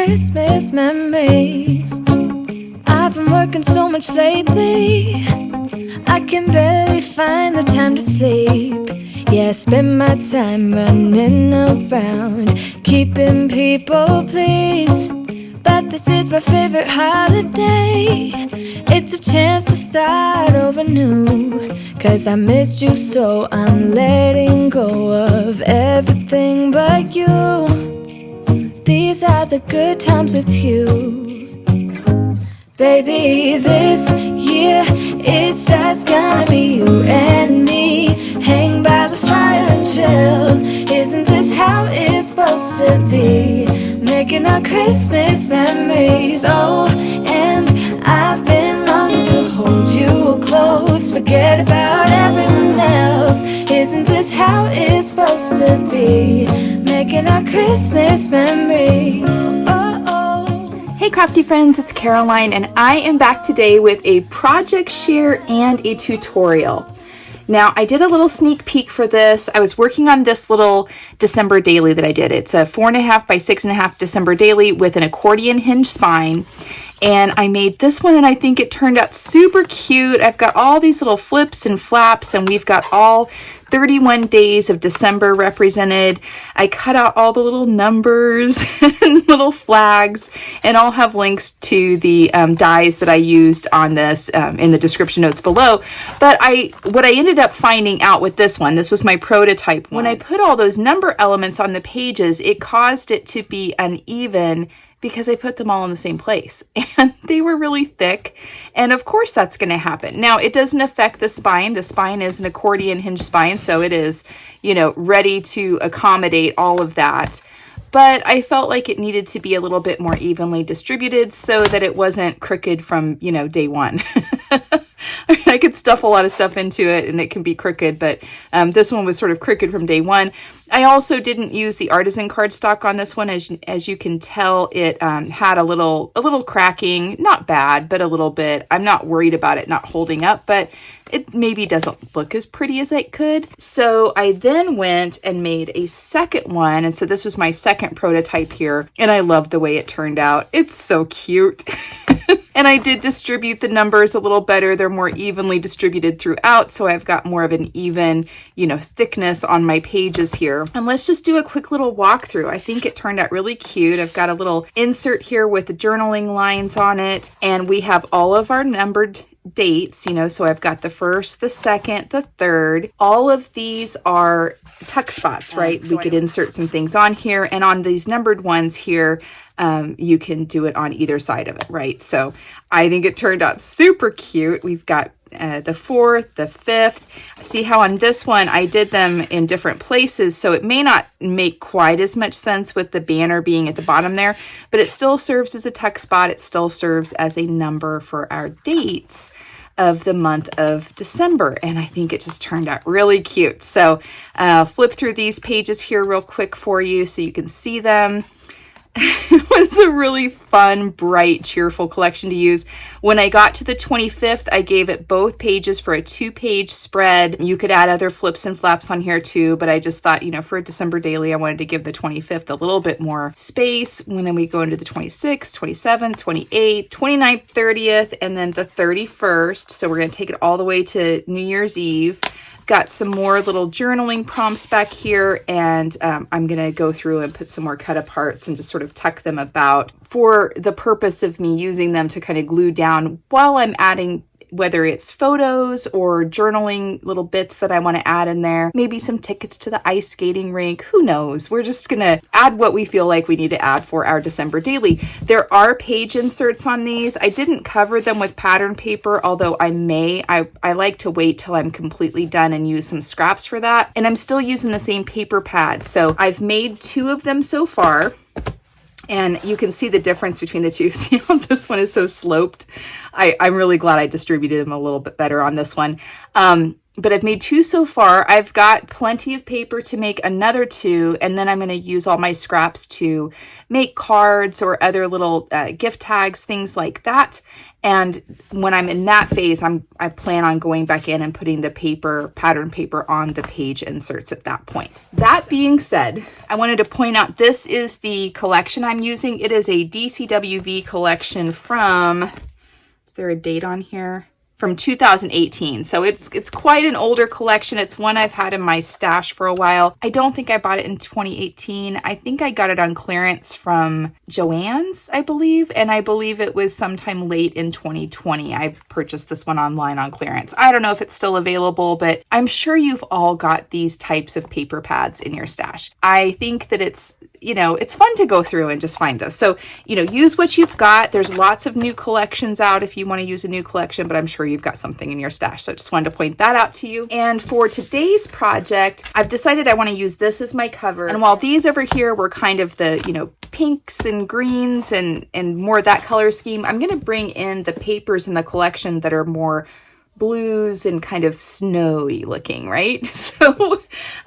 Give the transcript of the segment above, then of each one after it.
Christmas memories. I've been working so much lately, I can barely find the time to sleep. Yeah, I spend my time running around, keeping people pleased. But this is my favorite holiday. It's a chance to start over new. Cause I missed you, so I'm letting go of everything but you. These are the good times with you. Baby, this year it's just gonna be you and me. Hang by the fire and chill. Isn't this how it's supposed to be? Making our Christmas memories. Oh, and I've been longing to hold you close. Forget about everyone else. Isn't this how it's supposed to be? Making our Christmas memories. Oh, oh. Hey Crafty Friends, it's Caroline, and I am back today with a project share and a tutorial. Now, I did a little sneak peek for this. I was working on this little December daily that I did. It's a 4.5 by 6.5 December daily with an accordion hinge spine. And I made this one and I think it turned out super cute. I've got all these little flips and flaps and we've got all 31 days of December represented. I cut out all the little numbers and little flags, and I'll have links to the dies that I used on this in the description notes below. But what I ended up finding out with this one, this was my prototype one. When I put all those number elements on the pages, it caused it to be uneven because I put them all in the same place and they were really thick. And of course that's going to happen. Now it doesn't affect the spine. The spine is an accordion hinge spine. So it is, you know, ready to accommodate all of that. But I felt like it needed to be a little bit more evenly distributed so that it wasn't crooked from, you know, day one. I could stuff a lot of stuff into it and it can be crooked, but this one was sort of crooked from day one. I also didn't use the Artisan Cardstock on this one. As you can tell, it had a little cracking, not bad, but a little bit. I'm not worried about it not holding up, but it maybe doesn't look as pretty as it could. So I then went and made a second one. And so this was my second prototype here. And I love the way it turned out. It's so cute. And I did distribute the numbers a little better. They're more evenly distributed throughout. So I've got more of an even, you know, thickness on my pages here. And let's just do a quick little walkthrough. I think it turned out really cute. I've got a little insert here with the journaling lines on it. And we have all of our numbered dates, you know, so I've got the first, the second, the third. All of these are tuck spots, right? So we could insert some things on here, and on these numbered ones here, you can do it on either side of it, right? So I think it turned out super cute. We've got the 4th, the 5th. See how on this one I did them in different places, so it may not make quite as much sense with the banner being at the bottom there, but it still serves as a tuck spot. It still serves as a number for our dates of the month of December, and I think it just turned out really cute. So flip through these pages here real quick for you so you can see them. It was a really fun, bright, cheerful collection to use. When I got to the 25th, I gave it both pages for a 2-page spread. You could add other flips and flaps on here too, but I just thought, you know, for a December daily, I wanted to give the 25th a little bit more space. And then we go into the 26th, 27th, 28th, 29th, 30th, and then the 31st. So we're going to take it all the way to New Year's Eve. Got some more little journaling prompts back here, and I'm going to go through and put some more cut aparts and just sort of tuck them about for the purpose of me using them to kind of glue down while I'm adding, whether it's photos or journaling little bits that I want to add in there, maybe some tickets to the ice skating rink, who knows? We're just going to add what we feel like we need to add for our December daily. There are page inserts on these. I didn't cover them with pattern paper, although I may. I like to wait till I'm completely done and use some scraps for that. And I'm still using the same paper pad. So I've made 2 of them so far. And you can see the difference between the two. See how this one is so sloped? I'm really glad I distributed them a little bit better on this one. but I've made 2 so far. I've got plenty of paper to make another 2, and then I'm going to use all my scraps to make cards or other little gift tags, things like that. And when I'm in that phase, I plan on going back in and putting the pattern paper on the page inserts at that point. That being said, I wanted to point out this is the collection I'm using. It is a DCWV collection from, is there a date on here? From 2018. So it's quite an older collection. It's one I've had in my stash for a while. I don't think I bought it in 2018. I think I got it on clearance from Joann's, I believe. And I believe it was sometime late in 2020. I purchased this one online on clearance. I don't know if it's still available, but I'm sure you've all got these types of paper pads in your stash. I think that it's fun to go through and just find those. So, use what you've got. There's lots of new collections out if you want to use a new collection, but I'm sure you've got something in your stash. So I just wanted to point that out to you. And for today's project, I've decided I want to use this as my cover. And while these over here were kind of the, pinks and greens and more that color scheme, I'm going to bring in the papers in the collection that are more blues and kind of snowy looking, right? So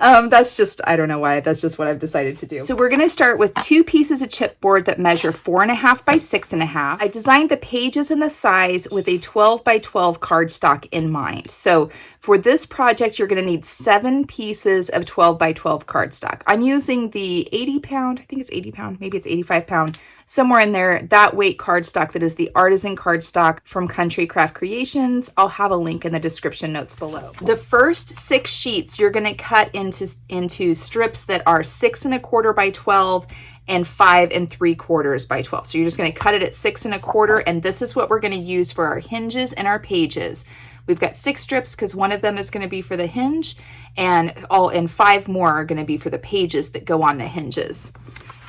that's just, I don't know why, that's just what I've decided to do. So we're going to start with 2 pieces of chipboard that measure 4.5 by 6.5. I designed the pages and the size with a 12 by 12 cardstock in mind. So for this project, you're going to need 7 pieces of 12 by 12 cardstock. I'm using the 80 pound, I think it's 80 pound, maybe it's 85 pound, somewhere in there, that weight cardstock that is the Artisan Cardstock from Country Craft Creations. I'll have a link in the description notes below. The first 6 sheets you're going to cut into strips that are 6 1/4 by 12 and 5 3/4 by 12. So you're just going to cut it at 6 1/4, and this is what we're going to use for our hinges and our pages. We've got 6 strips because one of them is going to be for the hinge, and 5 more are going to be for the pages that go on the hinges.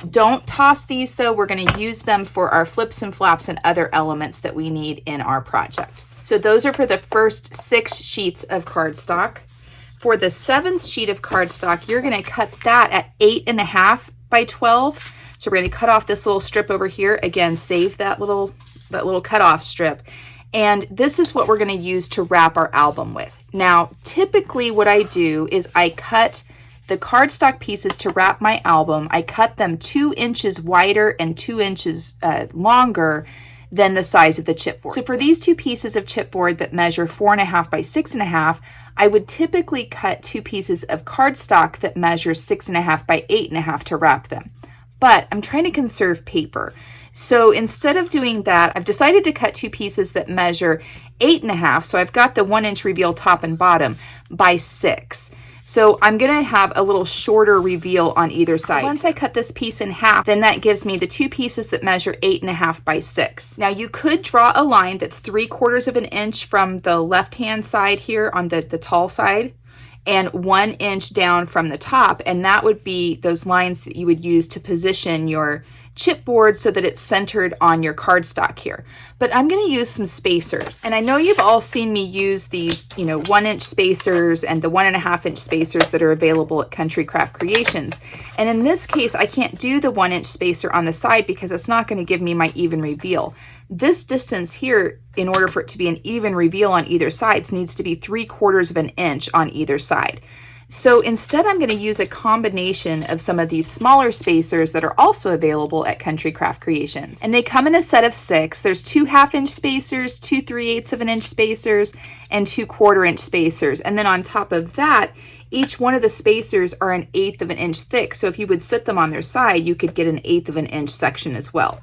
Don't toss these though. We're going to use them for our flips and flaps and other elements that we need in our project. So those are for the first 6 sheets of cardstock. For the 7th sheet of cardstock, you're going to cut that at 8.5 by 12. So we're going to cut off this little strip over here. Again, save that little cutoff strip. And this is what we're going to use to wrap our album with. Now, typically what I do is I cut the cardstock pieces to wrap my album. I cut them 2 inches wider and 2 inches longer than the size of the chipboard. So for these 2 pieces of chipboard that measure 4.5 by 6.5, I would typically cut 2 pieces of cardstock that measure 6.5 by 8.5 to wrap them. But I'm trying to conserve paper. So instead of doing that, I've decided to cut 2 pieces that measure 8.5. So I've got the 1 inch reveal top and bottom by 6. So I'm going to have a little shorter reveal on either side. Once I cut this piece in half, then that gives me the 2 pieces that measure 8.5 by 6. Now you could draw a line that's 3/4 of an inch from the left-hand side here on the tall side, and 1 inch down from the top. And that would be those lines that you would use to position your chipboard so that it's centered on your cardstock here. But I'm going to use some spacers. And I know you've all seen me use these, 1 inch spacers and the 1.5 inch spacers that are available at Country Craft Creations. And in this case, I can't do the 1 inch spacer on the side because it's not going to give me my even reveal. This distance here, in order for it to be an even reveal on either sides, needs to be 3/4 of an inch on either side. So instead, I'm going to use a combination of some of these smaller spacers that are also available at Country Craft Creations. And they come in a set of 6. There's 2 1/2 inch spacers, 2 3/8 of an inch spacers, and 2 1/4 inch spacers. And then on top of that, each one of the spacers are 1/8 of an inch thick. So if you would sit them on their side, you could get 1/8 of an inch section as well.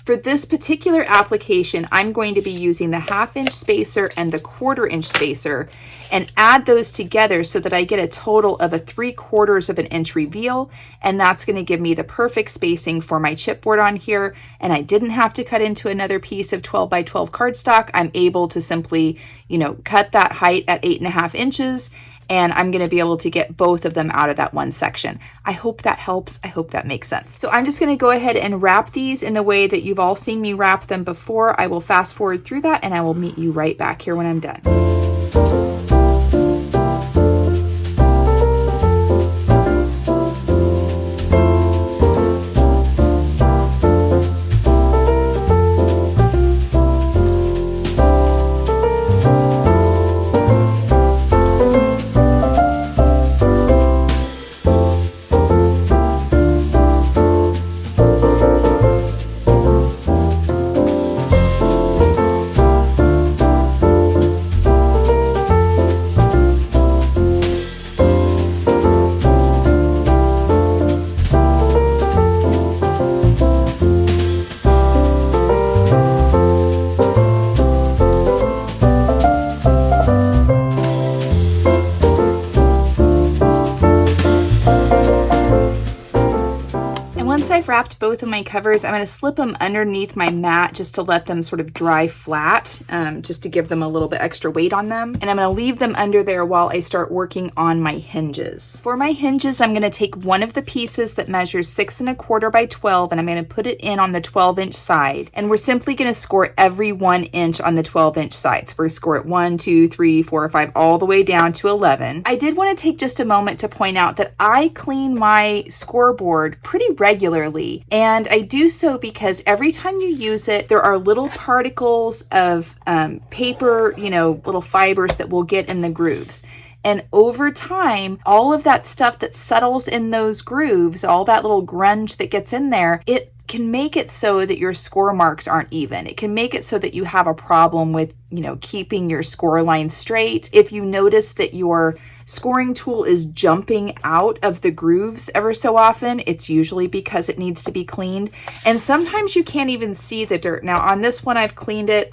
For this particular application, I'm going to be using the 1/2 inch spacer and the 1/4 inch spacer and add those together so that I get a total of a 3/4 of an inch reveal. And that's going to give me the perfect spacing for my chipboard on here. And I didn't have to cut into another piece of 12 by 12 cardstock. I'm able to simply, cut that height at 8.5 inches. And I'm going to be able to get both of them out of that one section. I hope that helps. I hope that makes sense. So I'm just going to go ahead and wrap these in the way that you've all seen me wrap them before. I will fast forward through that and I will meet you right back here when I'm done. I've wrapped both of my covers, I'm going to slip them underneath my mat just to let them sort of dry flat, just to give them a little bit extra weight on them. And I'm going to leave them under there while I start working on my hinges. For my hinges, I'm going to take one of the pieces that measures 6 1/4 by 12, and I'm going to put it in on the 12-inch side. And we're simply going to score every 1 inch on the 12-inch side. So we're going to score it 1, 2, 3, 4, 5, all the way down to 11. I did want to take just a moment to point out that I clean my scoreboard pretty regularly, and I do so because every time you use it, there are little particles of paper, you know, little fibers that will get in the grooves. And over time, all of that stuff that settles in those grooves, all that little grunge that gets in there, it can make it so that your score marks aren't even. It can make it so that you have a problem with, you know, keeping your score line straight. If you notice that your scoring tool is jumping out of the grooves ever so often, it's usually because it needs to be cleaned. And sometimes you can't even see the dirt. Now on this one, I've cleaned it.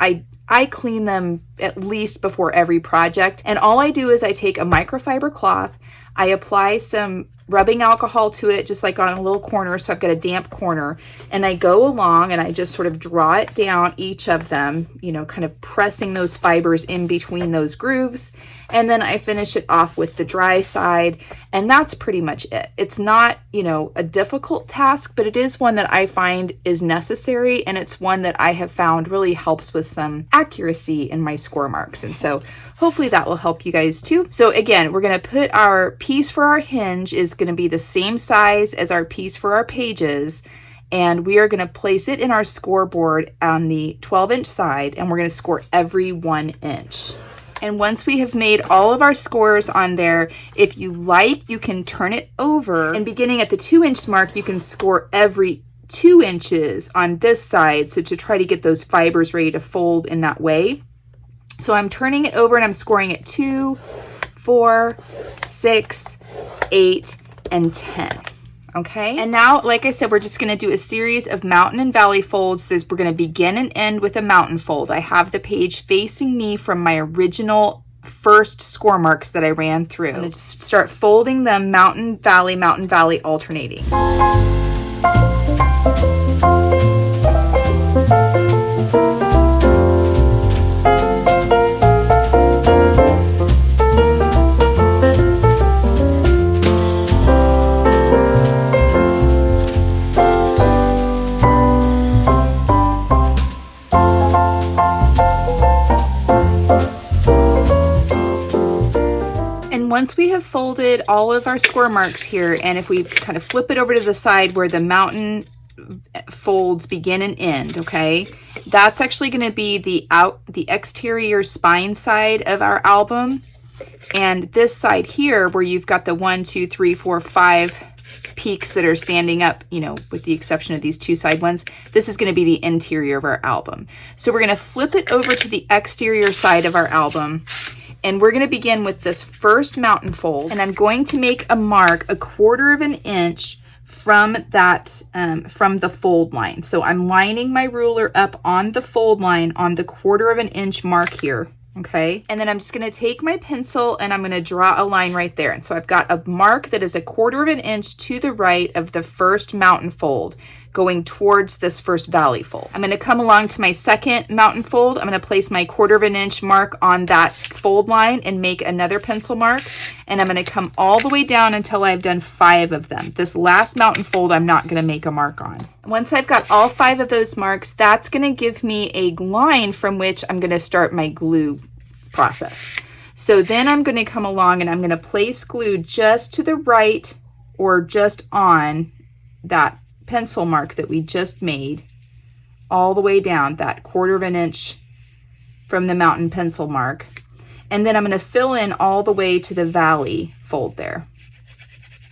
I clean them at least before every project. And all I do is I take a microfiber cloth, I apply some rubbing alcohol to it, just like on a little corner, so I've got a damp corner, and I go along and I just sort of draw it down each of them, you know, kind of pressing those fibers in between those grooves, and then I finish it off with the dry side, and that's pretty much it. It's not, you know, a difficult task, but it is one that I find is necessary, and it's one that I have found really helps with some accuracy in my score marks, and so hopefully that will help you guys too. So again, we're going to put our piece for our hinge is going to be the same size as our piece for our pages, and we are going to place it in our scoreboard on the 12-inch side, and we're going to score every 1 inch. And once we have made all of our scores on there, if you like, you can turn it over, and beginning at the 2-inch mark, you can score every 2 inches on this side, so to try to get those fibers ready to fold in that way. So I'm turning it over and I'm scoring at 2, 4, 6, 8, and 10. Okay, and now, like I said, we're just going to do a series of mountain and valley folds. We're going to begin and end with a mountain fold. I have the page facing me from my original first score marks that I ran through. I'm going to just start folding them mountain, valley, alternating. Once we have folded all of our score marks here, and if we kind of flip it over to the side where the mountain folds begin and end, okay, that's actually going to be the exterior spine side of our album. And this side here, where you've got the 1, 2, 3, 4, 5 peaks that are standing up, you know, with the exception of these 2 side ones, this is going to be the interior of our album. So we're going to flip it over to the exterior side of our album. And we're going to begin with this first mountain fold, and I'm going to make a mark 1/4 of an inch from that, from the fold line. So I'm lining my ruler up on the fold line on the 1/4 of an inch mark here. Okay, and then I'm just going to take my pencil and I'm going to draw a line right there. And so I've got a mark that is 1/4 of an inch to the right of the first mountain fold, going towards this first valley fold. I'm going to come along to my second mountain fold. I'm going to place my 1/4 of an inch mark on that fold line and make another pencil mark. And I'm going to come all the way down until I've done 5 of them. This last mountain fold, I'm not going to make a mark on. Once I've got all 5 of those marks, that's going to give me a line from which I'm going to start my glue process. So then I'm going to come along and I'm going to place glue just to the right or just on that pencil mark that we just made, all the way down that 1/4 of an inch from the mountain pencil mark. And then I'm going to fill in all the way to the valley fold there.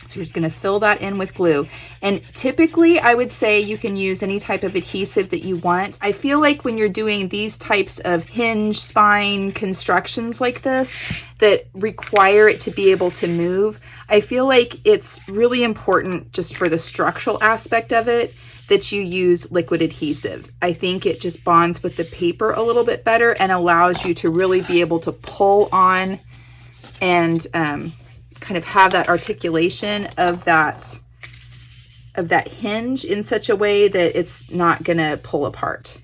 So you're just going to fill that in with glue. And typically I would say you can use any type of adhesive that you want. I feel like when you're doing these types of hinge spine constructions like this that require it to be able to move, I feel like it's really important just for the structural aspect of it that you use liquid adhesive. I think it just bonds with the paper a little bit better and allows you to really be able to pull on and kind of have that articulation of that of that hinge in such a way that it's not gonna pull apart.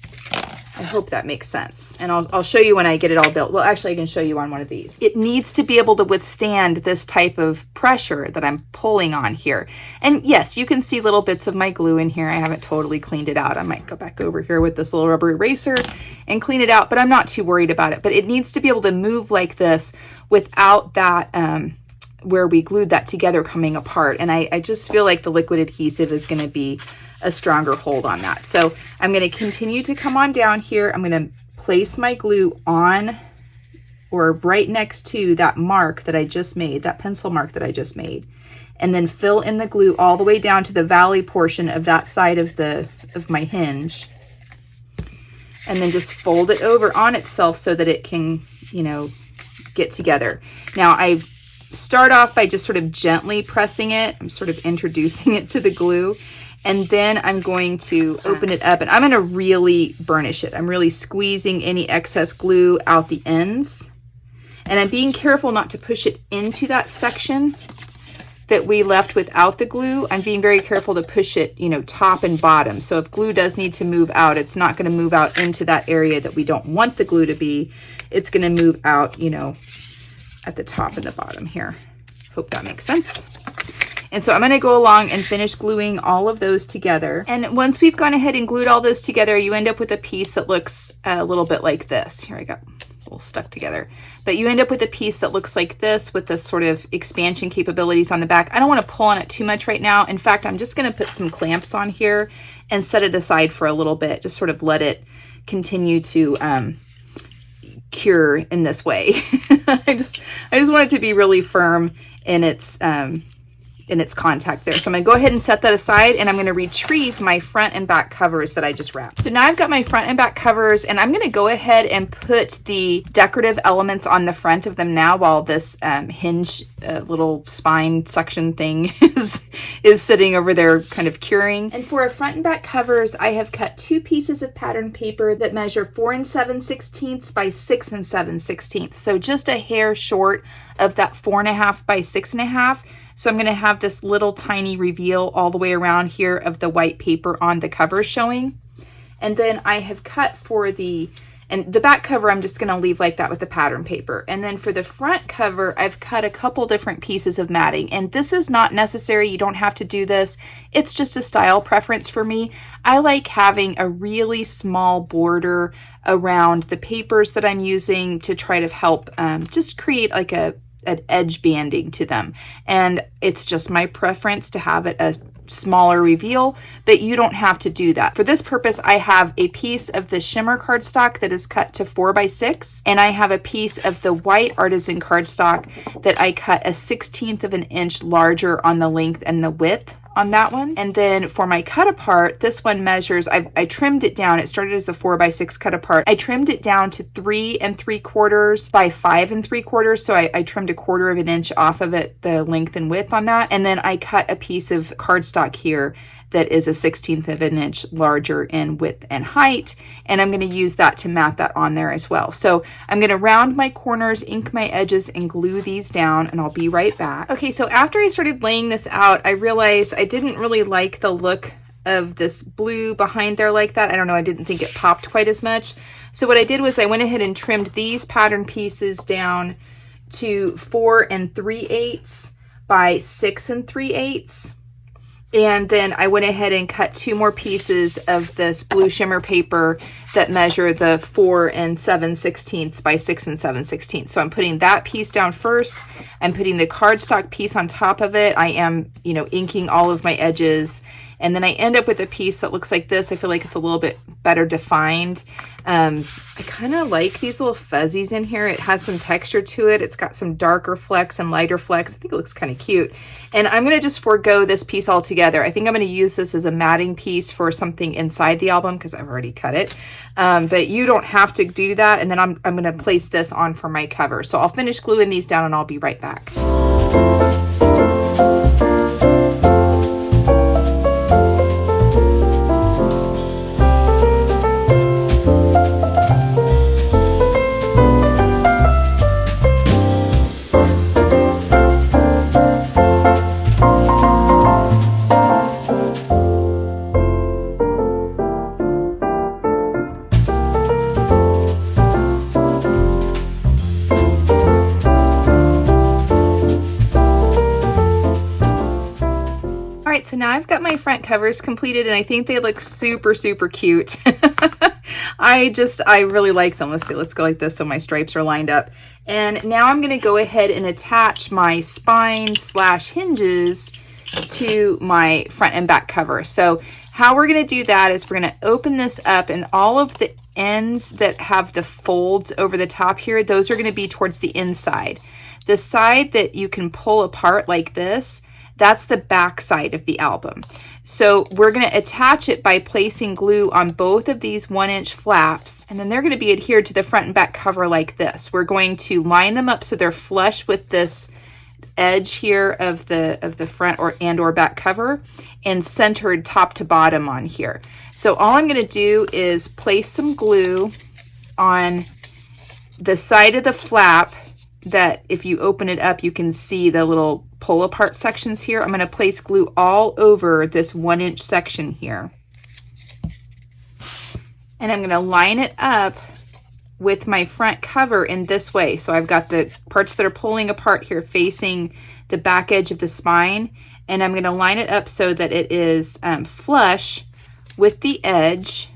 I hope that makes sense. And I'll show you when I get it all built. Well, actually, I can show you on one of these. It needs to be able to withstand this type of pressure that I'm pulling on here. And yes, you can see little bits of my glue in here. I haven't totally cleaned it out. I might go back over here with this little rubber eraser and clean it out, but I'm not too worried about it. But it needs to be able to move like this without that, where we glued that together, coming apart. And I just feel like the liquid adhesive is gonna be a stronger hold on that. So I'm going to continue to come on down here. I'm going to place my glue on or right next to that mark that I just made, that pencil mark that I just made, and then fill in the glue all the way down to the valley portion of that side of my hinge, and then just fold it over on itself so that it can, you know, get together. Now I start off by just sort of gently pressing it. I'm sort of introducing it to the glue. And then I'm going to open it up and I'm going to really burnish it. I'm really squeezing any excess glue out the ends. And I'm being careful not to push it into that section that we left without the glue. I'm being very careful to push it, you know, top and bottom. So if glue does need to move out, it's not going to move out into that area that we don't want the glue to be. It's going to move out, you know, at the top and the bottom here. Hope that makes sense. And so I'm going to go along and finish gluing all of those together. And once we've gone ahead and glued all those together, you end up with a piece that looks a little bit like this. Here I go. It's a little stuck together. But you end up with a piece that looks like this with this sort of expansion capabilities on the back. I don't want to pull on it too much right now. In fact, I'm just going to put some clamps on here and set it aside for a little bit. Just sort of let it continue to cure in this way. I just want it to be really firm in its contact there. So I'm going to go ahead and set that aside, and I'm going to retrieve my front and back covers that I just wrapped. So now I've got my front and back covers, and I'm going to go ahead and put the decorative elements on the front of them now while this hinge little spine section thing is sitting over there kind of curing. And for our front and back covers, I have cut 2 pieces of pattern paper that measure 4 7/16 by 6 7/16. So just a hair short of that 4.5 by 6.5. So I'm going to have this little tiny reveal all the way around here of the white paper on the cover showing. And then I have cut for the back cover, I'm just going to leave like that with the pattern paper. And then for the front cover, I've cut a couple different pieces of matting. And this is not necessary. You don't have to do this. It's just a style preference for me. I like having a really small border around the papers that I'm using to try to help just create like an edge banding to them. And it's just my preference to have it a smaller reveal, but you don't have to do that. For this purpose, I have a piece of the shimmer cardstock that is cut to 4 by 6, and I have a piece of the white artisan cardstock that I cut a 1/16 of an inch larger on the length and the width on that one. And then for my cut apart, this one measures, I trimmed it down. It started as a 4 by 6 cut apart. I trimmed it down to 3 3/4 by 5 3/4. So I trimmed 1/4 of an inch off of it, the length and width on that. And then I cut a piece of cardstock here that is a 1/16 of an inch larger in width and height. And I'm going to use that to mat that on there as well. So I'm going to round my corners, ink my edges, and glue these down, and I'll be right back. Okay, so after I started laying this out, I realized I didn't really like the look of this blue behind there like that. I don't know, I didn't think it popped quite as much. So what I did was I went ahead and trimmed these pattern pieces down to 4 3/8 by 6 3/8. And then I went ahead and cut 2 more pieces of this blue shimmer paper that measure the 4 7/16 by 6 7/16. So I'm putting that piece down first. I'm putting the cardstock piece on top of it. I am, you know, inking all of my edges. And then I end up with a piece that looks like this. I feel like it's a little bit better defined. I kind of like these little fuzzies in here. It has some texture to it. It's got some darker flecks and lighter flecks. I think it looks kind of cute. And I'm going to just forego this piece altogether. I think I'm going to use this as a matting piece for something inside the album because I've already cut it. But you don't have to do that. And then I'm going to place this on for my cover. So I'll finish gluing these down and I'll be right back. So now I've got my front covers completed, and I think they look super, super cute. I really like them. Let's see, let's go like this so my stripes are lined up. And now I'm gonna go ahead and attach my spine / hinges to my front and back cover. So how we're gonna do that is we're gonna open this up, and all of the ends that have the folds over the top here, those are gonna be towards the inside. The side that you can pull apart like this, that's the back side of the album. So we're going to attach it by placing glue on both of these 1-inch flaps, and then they're going to be adhered to the front and back cover like this. We're going to line them up so they're flush with this edge here of the front or back cover, and centered top to bottom on here. So all I'm going to do is place some glue on the side of the flap that if you open it up, you can see the little pull apart sections here. I'm going to place glue all over this 1-inch section here. And I'm going to line it up with my front cover in this way. So I've got the parts that are pulling apart here facing the back edge of the spine. And I'm going to line it up so that it is flush with the edge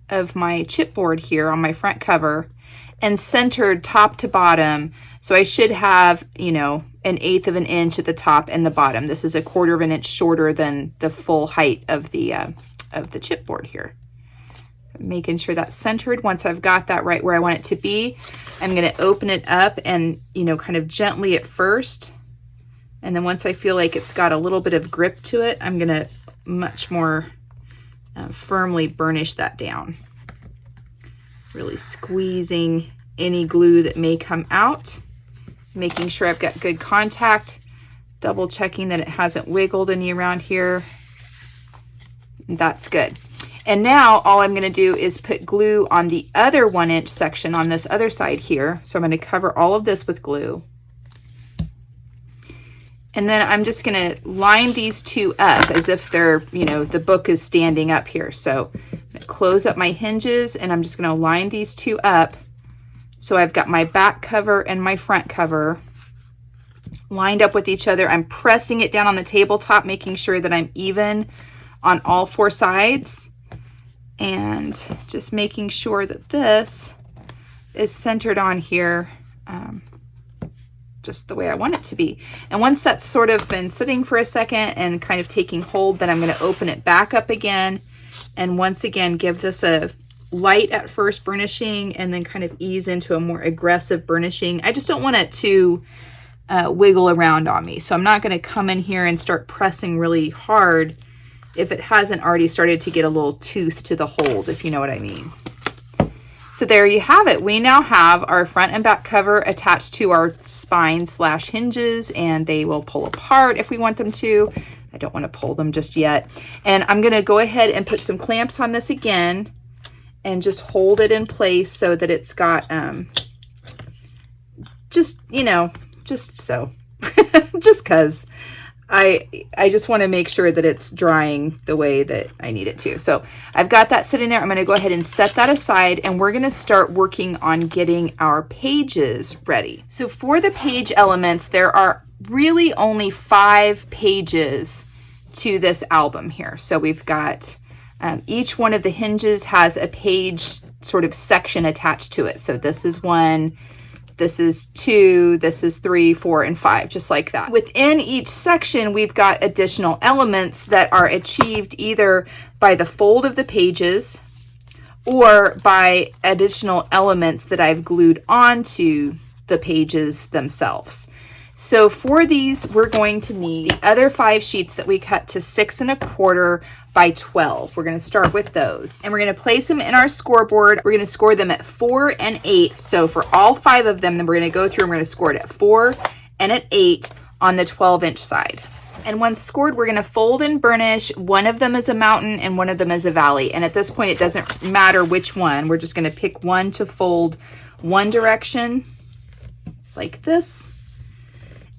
of my chipboard here on my front cover, and centered top to bottom. So I should have, you know, 1/8 of an inch at the top and the bottom. This is 1/4 of an inch shorter than the full height of the chipboard here. Making sure that's centered. Once I've got that right where I want it to be, I'm going to open it up and, you know, kind of gently at first. And then once I feel like it's got a little bit of grip to it, I'm going to much more firmly burnish that down. Really squeezing any glue that may come out, making sure I've got good contact, double checking that it hasn't wiggled any around here. That's good. And now all I'm going to do is put glue on the other 1-inch section on this other side here. So I'm going to cover all of this with glue. And then I'm just going to line these two up as if they're, you know, the book is standing up here. So I'm going to close up my hinges, and I'm just going to line these two up. So I've got my back cover and my front cover lined up with each other. I'm pressing it down on the tabletop, making sure that I'm even on all 4 sides, and just making sure that this is centered on here just the way I want it to be. And once that's sort of been sitting for a second and kind of taking hold, then I'm going to open it back up again, and once again give this a light at first burnishing, and then kind of ease into a more aggressive burnishing. I just don't want it to wiggle around on me, so I'm not going to come in here and start pressing really hard if it hasn't already started to get a little tooth to the hold, if you know what I mean. So there you have it. We now have our front and back cover attached to our spine / hinges, and they will pull apart if we want them to. I don't want to pull them just yet. And I'm going to go ahead and put some clamps on this again and just hold it in place so that it's got, just, you know, just so, just 'cause. I just want to make sure that it's drying the way that I need it to. So I've got that sitting there. I'm going to go ahead and set that aside, and we're going to start working on getting our pages ready. So for the page elements, there are really only 5 pages to this album here. So we've got each one of the hinges has a page sort of section attached to it. So this is 1, this is 2, this is 3, 4, and 5, just like that. Within each section, we've got additional elements that are achieved either by the fold of the pages or by additional elements that I've glued onto the pages themselves. So for these, we're going to need the other 5 sheets that we cut to 6 1/4 by 12. We're going to start with those, and we're going to place them in our scoreboard. We're going to score them at 4 and 8. So for all 5 of them, then we're going to go through and we're going to score it at 4 and at 8 on the 12-inch side. And once scored, we're going to fold and burnish. One of them is a mountain and one of them is a valley. And at this point, it doesn't matter which one. We're just going to pick one to fold one direction like this.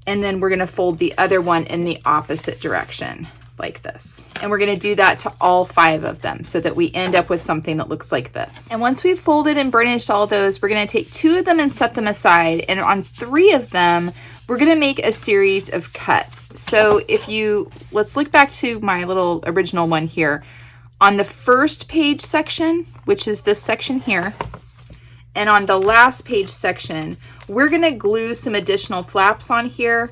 And then we're going to fold the other one in the opposite direction like this. And we're going to do that to all 5 of them so that we end up with something that looks like this. And once we've folded and burnished all those, we're going to take 2 of them and set them aside. And on 3 of them, we're we're going to make a series of cuts. So let's look back to my little original one here. On the first page section, which is this section here, and on the last page section, we're going to glue some additional flaps on here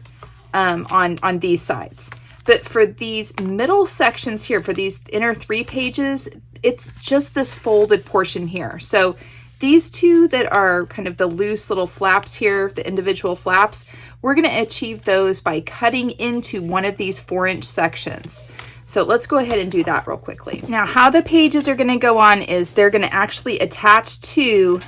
on these sides. But for these middle sections here, for these inner 3 pages, it's just this folded portion here. So these two that are kind of the loose little flaps here, the individual flaps, we're going to achieve those by cutting into one of these 4-inch sections. So let's go ahead and do that real quickly. Now, how the pages are going to go on is they're going to actually attach to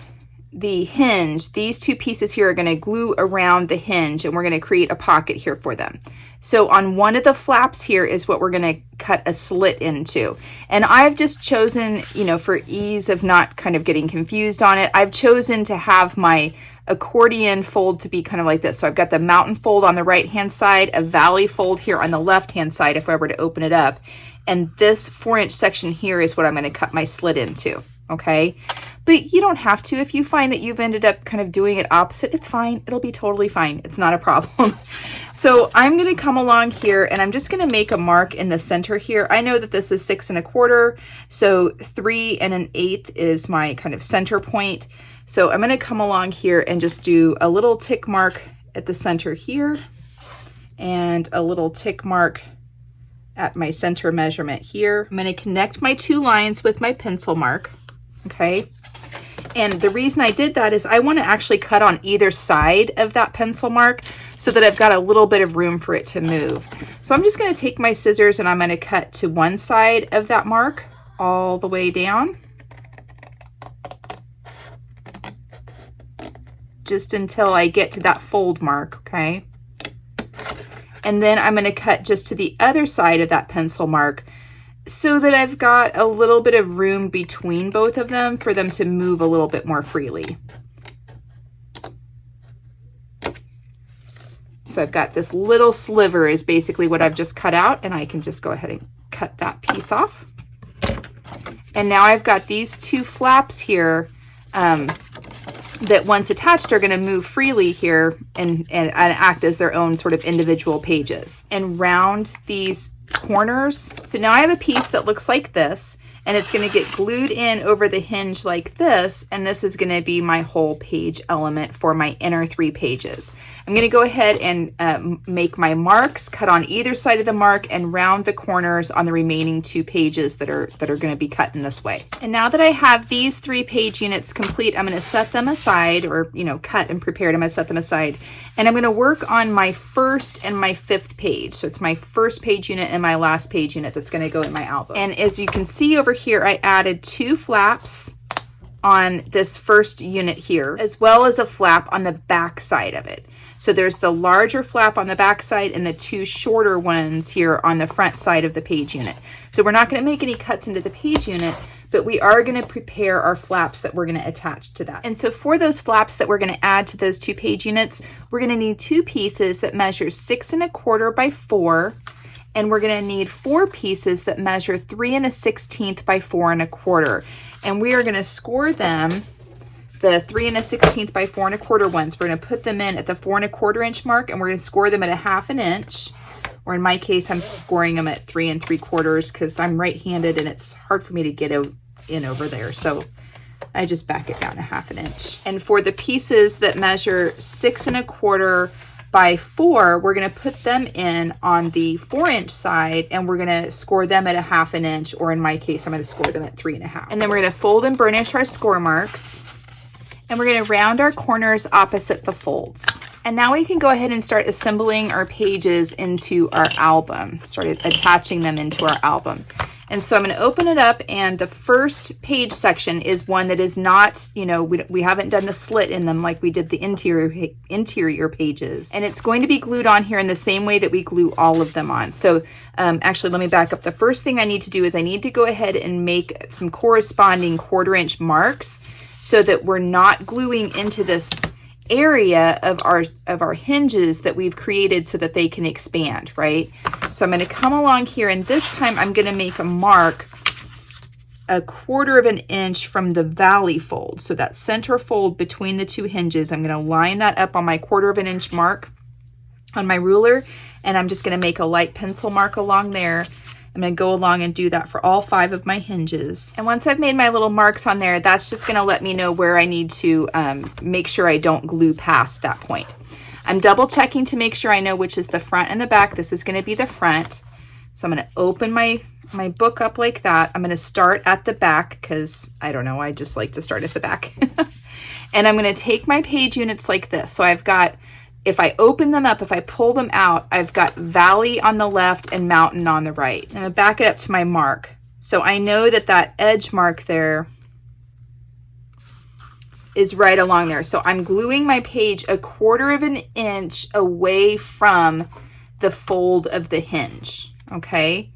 the hinge. These 2 pieces here are going to glue around the hinge, and we're going to create a pocket here for them. So on one of the flaps here is what we're going to cut a slit into. And I've just chosen, for ease of not kind of getting confused on it, I've chosen to have my accordion fold to be kind of like this. So I've got the mountain fold on the right hand side, a valley fold here on the left hand side if I were to open it up. And this 4-inch section here is what I'm going to cut my slit into. Okay, but you don't have to. If you find that you've ended up kind of doing it opposite, it's fine. It'll be totally fine. It's not a problem. So I'm going to come along here and I'm just going to make a mark in the center here. I know that this is 6 1/4, so 3 1/8 is my kind of center point. So I'm going to come along here and just do a little tick mark at the center here and a little tick mark at my center measurement here. I'm going to connect my 2 lines with my pencil mark. Okay, and the reason I did that is I want to actually cut on either side of that pencil mark so that I've got a little bit of room for it to move. So I'm just going to take my scissors and I'm going to cut to one side of that mark all the way down, just until I get to that fold mark. Okay, and then I'm going to cut just to the other side of that pencil mark so that I've got a little bit of room between both of them for them to move a little bit more freely. So I've got this little sliver is basically what I've just cut out, and I can just go ahead and cut that piece off. And now I've got these 2 flaps here that once attached are going to move freely here and act as their own sort of individual pages. And round these corners. So now I have a piece that looks like this, and it's going to get glued in over the hinge like this, and this is going to be my whole page element for my inner 3 pages. I'm going to go ahead and make my marks, cut on either side of the mark, and round the corners on the remaining 2 pages that are going to be cut in this way. And now that I have these 3 page units complete, I'm going to set them aside, or cut and prepared. I'm going to set them aside, and I'm going to work on my 1st and my 5th page. So it's my 1st page unit and my last page unit that's going to go in my album. And as you can see over here, I added 2 flaps on this first unit here, as well as a flap on the back side of it. So there's the larger flap on the back side and the 2 shorter ones here on the front side of the page unit. So we're not going to make any cuts into the page unit, but we are going to prepare our flaps that we're going to attach to that. And so for those flaps that we're going to add to those 2 page units, we're going to need 2 pieces that measure 6 1/4 by 4. And we're going to need 4 pieces that measure 3 1/16 by 4 1/4. And we are going to score them, the 3 1/16 by 4 1/4 ones. We're going to put them in at the 4 1/4 inch mark, and we're going to score them at a 1/2 inch. Or in my case, I'm scoring them at 3 3/4 because I'm right-handed and it's hard for me to get in over there. So I just back it down a 1/2 inch. And for the pieces that measure 6 1/4 by 4, we're going to put them in on the 4-inch side, and we're going to score them at a 1/2 inch, or in my case, I'm going to score them at 3 1/2. And then we're going to fold and burnish our score marks, and we're going to round our corners opposite the folds. And now we can go ahead and start assembling our pages into our album, start attaching them into our album. And so I'm going to open it up, and the first page section is one that is not, we haven't done the slit in them like we did the interior pages. And it's going to be glued on here in the same way that we glue all of them on. So actually, let me back up. The first thing I need to do is I need to go ahead and make some corresponding 1/4 inch marks so that we're not gluing into this area of our hinges that we've created so that they can expand, right? So I'm going to come along here, and this time I'm going to make a mark 1/4 inch from the valley fold. So that center fold between the 2 hinges, I'm going to line that up on my 1/4 inch mark. on my ruler, and I'm just going to make a light pencil mark along there. I'm going to go along and do that for all 5 of my hinges. And once I've made my little marks on there, that's just going to let me know where I need to make sure I don't glue past that point. I'm double checking to make sure I know which is the front and the back. This is going to be the front. So I'm going to open my book up like that. I'm going to start at the back because, I don't know, I just like to start at the back. And I'm going to take my page units like this. So I've got, if I open them up, if I pull them out, I've got valley on the left and mountain on the right. I'm going to back it up to my mark. So I know that that edge mark there is right along there. So I'm gluing my page 1/4 of an inch away from the fold of the hinge, okay?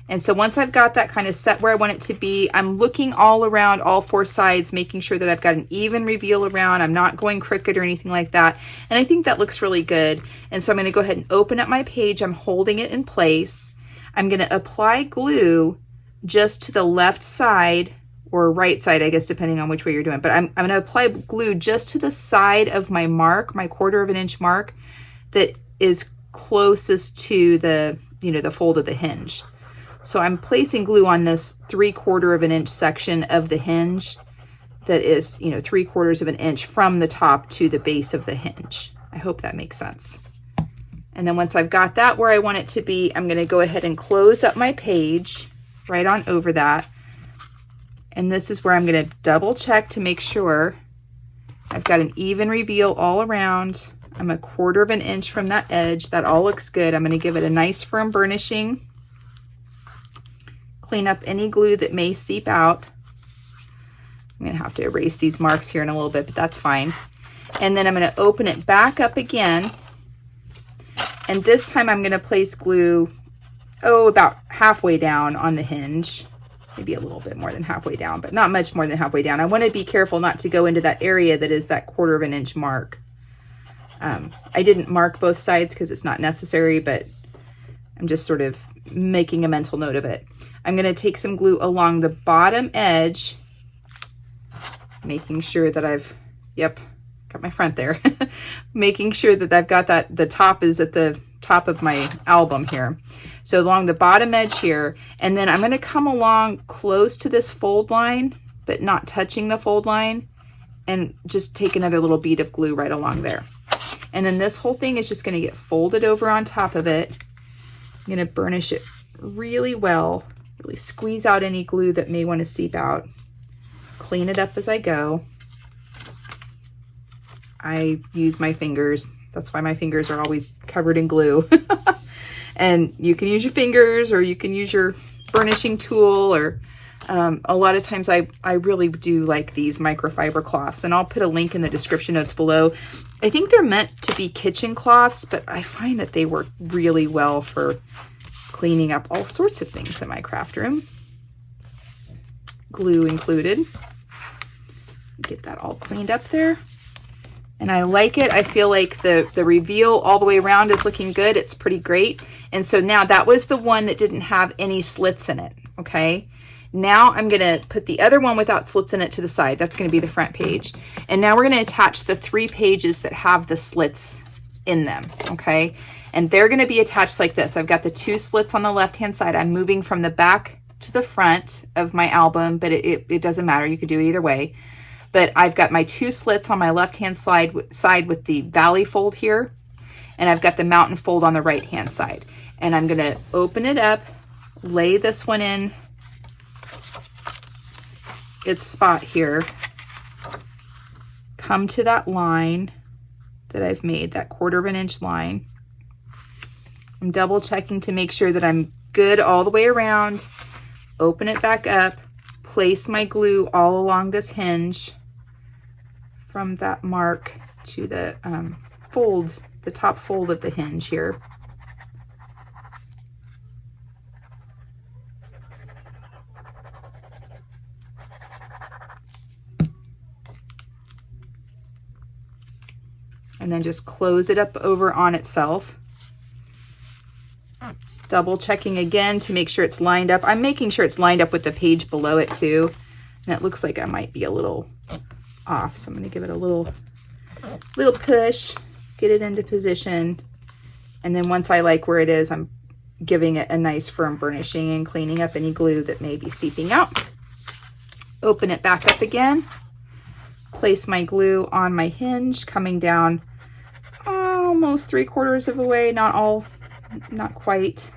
And so once I've got that kind of set where I want it to be, I'm looking all around all 4 sides, making sure that I've got an even reveal around. I'm not going crooked or anything like that. And I think that looks really good. And so I'm going to go ahead and open up my page. I'm holding it in place. I'm going to apply glue just to the left side or right side, I guess, depending on which way you're doing. But I'm going to apply glue just to the side of my mark, my 1/4 of an inch mark that is closest to the, the fold of the hinge. So I'm placing glue on this 3/4 of an inch section of the hinge that is, 3/4 of an inch from the top to the base of the hinge. I hope that makes sense. And then once I've got that where I want it to be, I'm going to go ahead and close up my page right on over that. And this is where I'm going to double check to make sure I've got an even reveal all around. I'm 1/4 of an inch from that edge. That all looks good. I'm going to give it a nice firm burnishing. Clean up any glue that may seep out. I'm going to have to erase these marks here in a little bit, but that's fine. And then I'm going to open it back up again. And this time I'm going to place glue, about halfway down on the hinge. Maybe a little bit more than halfway down, but not much more than halfway down. I want to be careful not to go into that area that is that 1/4 of an inch mark. I didn't mark both sides because it's not necessary, but I'm just sort of making a mental note of it. I'm going to take some glue along the bottom edge, making sure that I've, got my front there, making sure that I've got that, the top is at the top of my album here. So along the bottom edge here, and then I'm going to come along close to this fold line, but not touching the fold line, and just take another little bead of glue right along there. And then this whole thing is just going to get folded over on top of it. I'm going to burnish it really well, really squeeze out any glue that may want to seep out, clean it up as I go. I use my fingers. That's why my fingers are always covered in glue. And you can use your fingers, or you can use your burnishing tool, or a lot of times I really do like these microfiber cloths, and I'll put a link in the description notes below. I think they're meant to be kitchen cloths, but I find that they work really well for cleaning up all sorts of things in my craft room, glue included. Get that all cleaned up there. And I like it. I feel like the reveal all the way around is looking good. It's pretty great. And so now that was the one that didn't have any slits in it, okay? Now I'm going to put the other one without slits in it to the side. That's going to be the front page. And now we're going to attach the 3 pages that have the slits in them, okay? And they're going to be attached like this. I've got the 2 slits on the left-hand side. I'm moving from the back to the front of my album, but it doesn't matter. You could do it either way. But I've got my 2 slits on my left-hand side with the valley fold here, and I've got the mountain fold on the right-hand side. And I'm going to open it up, lay this one in its spot here, come to that line that I've made, that 1/4 of an inch line. I'm double checking to make sure that I'm good all the way around, open it back up, place my glue all along this hinge from that mark to the fold, the top fold of the hinge here. And then just close it up over on itself. Double checking again to make sure it's lined up. I'm making sure it's lined up with the page below it too. And it looks like I might be a little off. So I'm going to give it a little push, get it into position, And then once I like where it is, I'm giving it a nice firm burnishing and cleaning up any glue that may be seeping out. Open it back up again. Place my glue on my hinge, coming down almost 3/4 of the way, not quite.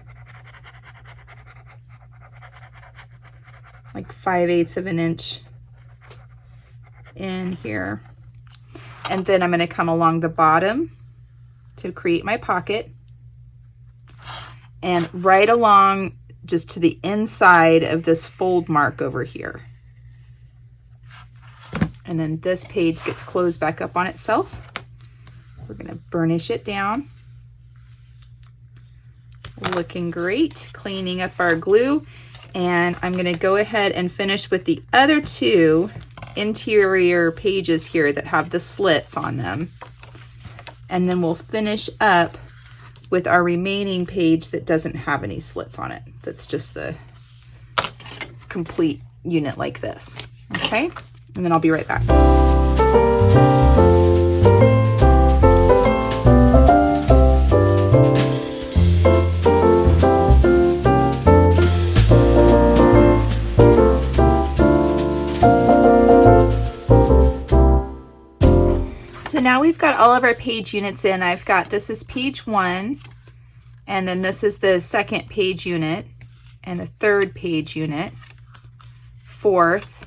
Like 5/8 of an inch in here. And then I'm going to come along the bottom to create my pocket, and right along just to the inside of this fold mark over here. And then this page gets closed back up on itself. We're going to burnish it down. Looking great. Cleaning up our glue. And I'm going to go ahead and finish with the other two interior pages here that have the slits on them. And then we'll finish up with our remaining page that doesn't have any slits on it. That's just the complete unit like this. Okay? And then I'll be right back. So now we've got all of our page units in. This is page 1, and then this is the second page unit, and the third page unit, fourth,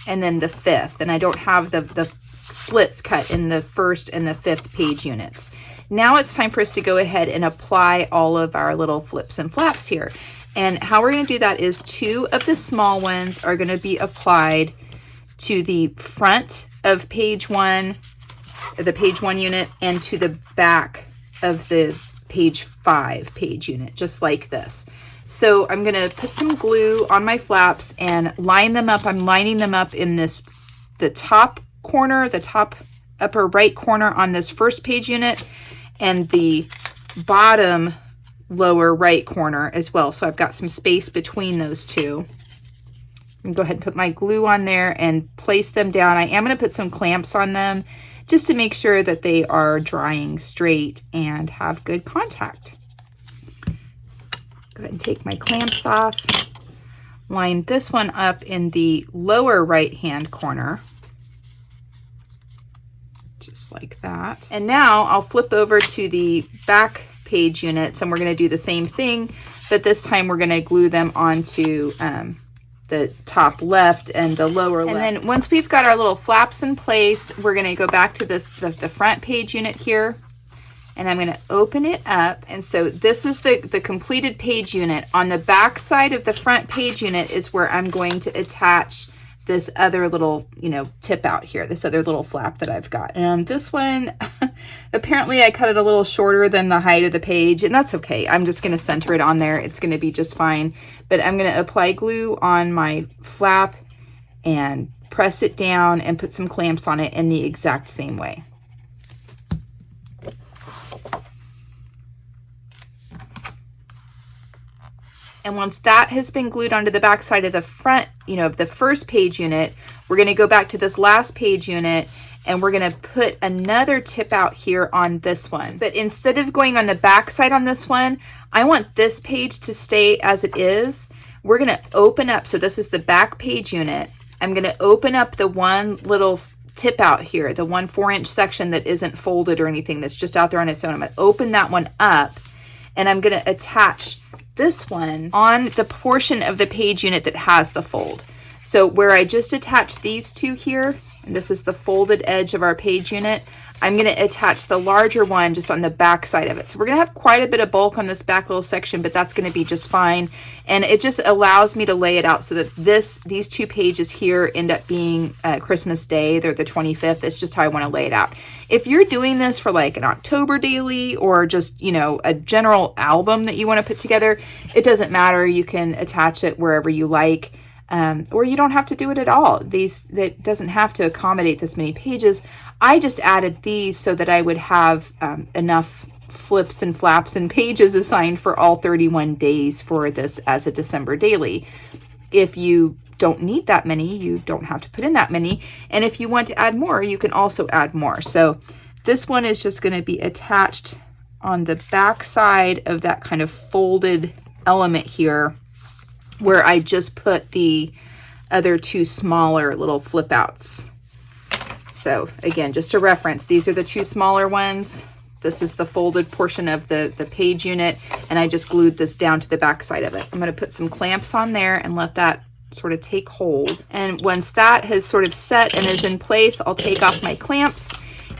and then the fifth. And I don't have the slits cut in the first and the fifth page units. Now it's time for us to go ahead and apply all of our little flips and flaps here. And how we're going to do that is 2 of the small ones are going to be applied to the front of page 1, the page 1 unit, and to the back of the page 5 page unit, just like this. So I'm going to put some glue on my flaps and line them up. I'm lining them up in the top corner, the top upper right corner on this first page unit, and the bottom lower right corner as well. So I've got some space between those two. I'm going to go ahead and put my glue on there and place them down. I am going to put some clamps on them just to make sure that they are drying straight and have good contact. Go ahead and take my clamps off. Line this one up in the lower right hand corner. Just like that. And now I'll flip over to the back page units, and we're going to do the same thing, but this time we're going to glue them onto the top left and the lower left. And then once we've got our little flaps in place, we're going to go back to this the front page unit here, and I'm going to open it up. And so this is the completed page unit. On the back side of the front page unit is where I'm going to attach this other little, tip out here, this other little flap that I've got. And this one, apparently I cut it a little shorter than the height of the page, and that's okay. I'm just going to center it on there. It's going to be just fine. But I'm going to apply glue on my flap and press it down and put some clamps on it in the exact same way. And once that has been glued onto the back side of the front, of the first page unit, we're going to go back to this last page unit, and we're going to put another tip out here on this one. But instead of going on the back side on this one, I want this page to stay as it is. We're going to open up, so this is the back page unit. I'm going to open up the one little tip out here, the 1 4-inch section that isn't folded or anything, that's just out there on its own. I'm going to open that one up, and I'm going to attach this one on the portion of the page unit that has the fold. So where I just attached these two here, and this is the folded edge of our page unit, I'm going to attach the larger one just on the back side of it. So we're going to have quite a bit of bulk on this back little section, but that's going to be just fine. And it just allows me to lay it out so that these 2 pages here end up being Christmas Day. They're the 25th. It's just how I want to lay it out. If you're doing this for like an October daily or just, a general album that you want to put together, it doesn't matter. You can attach it wherever you like. Or you don't have to do it at all. That doesn't have to accommodate this many pages. I just added these so that I would have enough flips and flaps and pages assigned for all 31 days for this as a December daily. If you don't need that many, you don't have to put in that many. And if you want to add more, you can also add more. So this one is just going to be attached on the back side of that kind of folded element here where I just put the other two smaller little flip outs. So again, just to reference, these are the two smaller ones. This is the folded portion of the page unit, and I just glued this down to the back side of it. I'm going to put some clamps on there and let that sort of take hold. And once that has sort of set and is in place, I'll take off my clamps,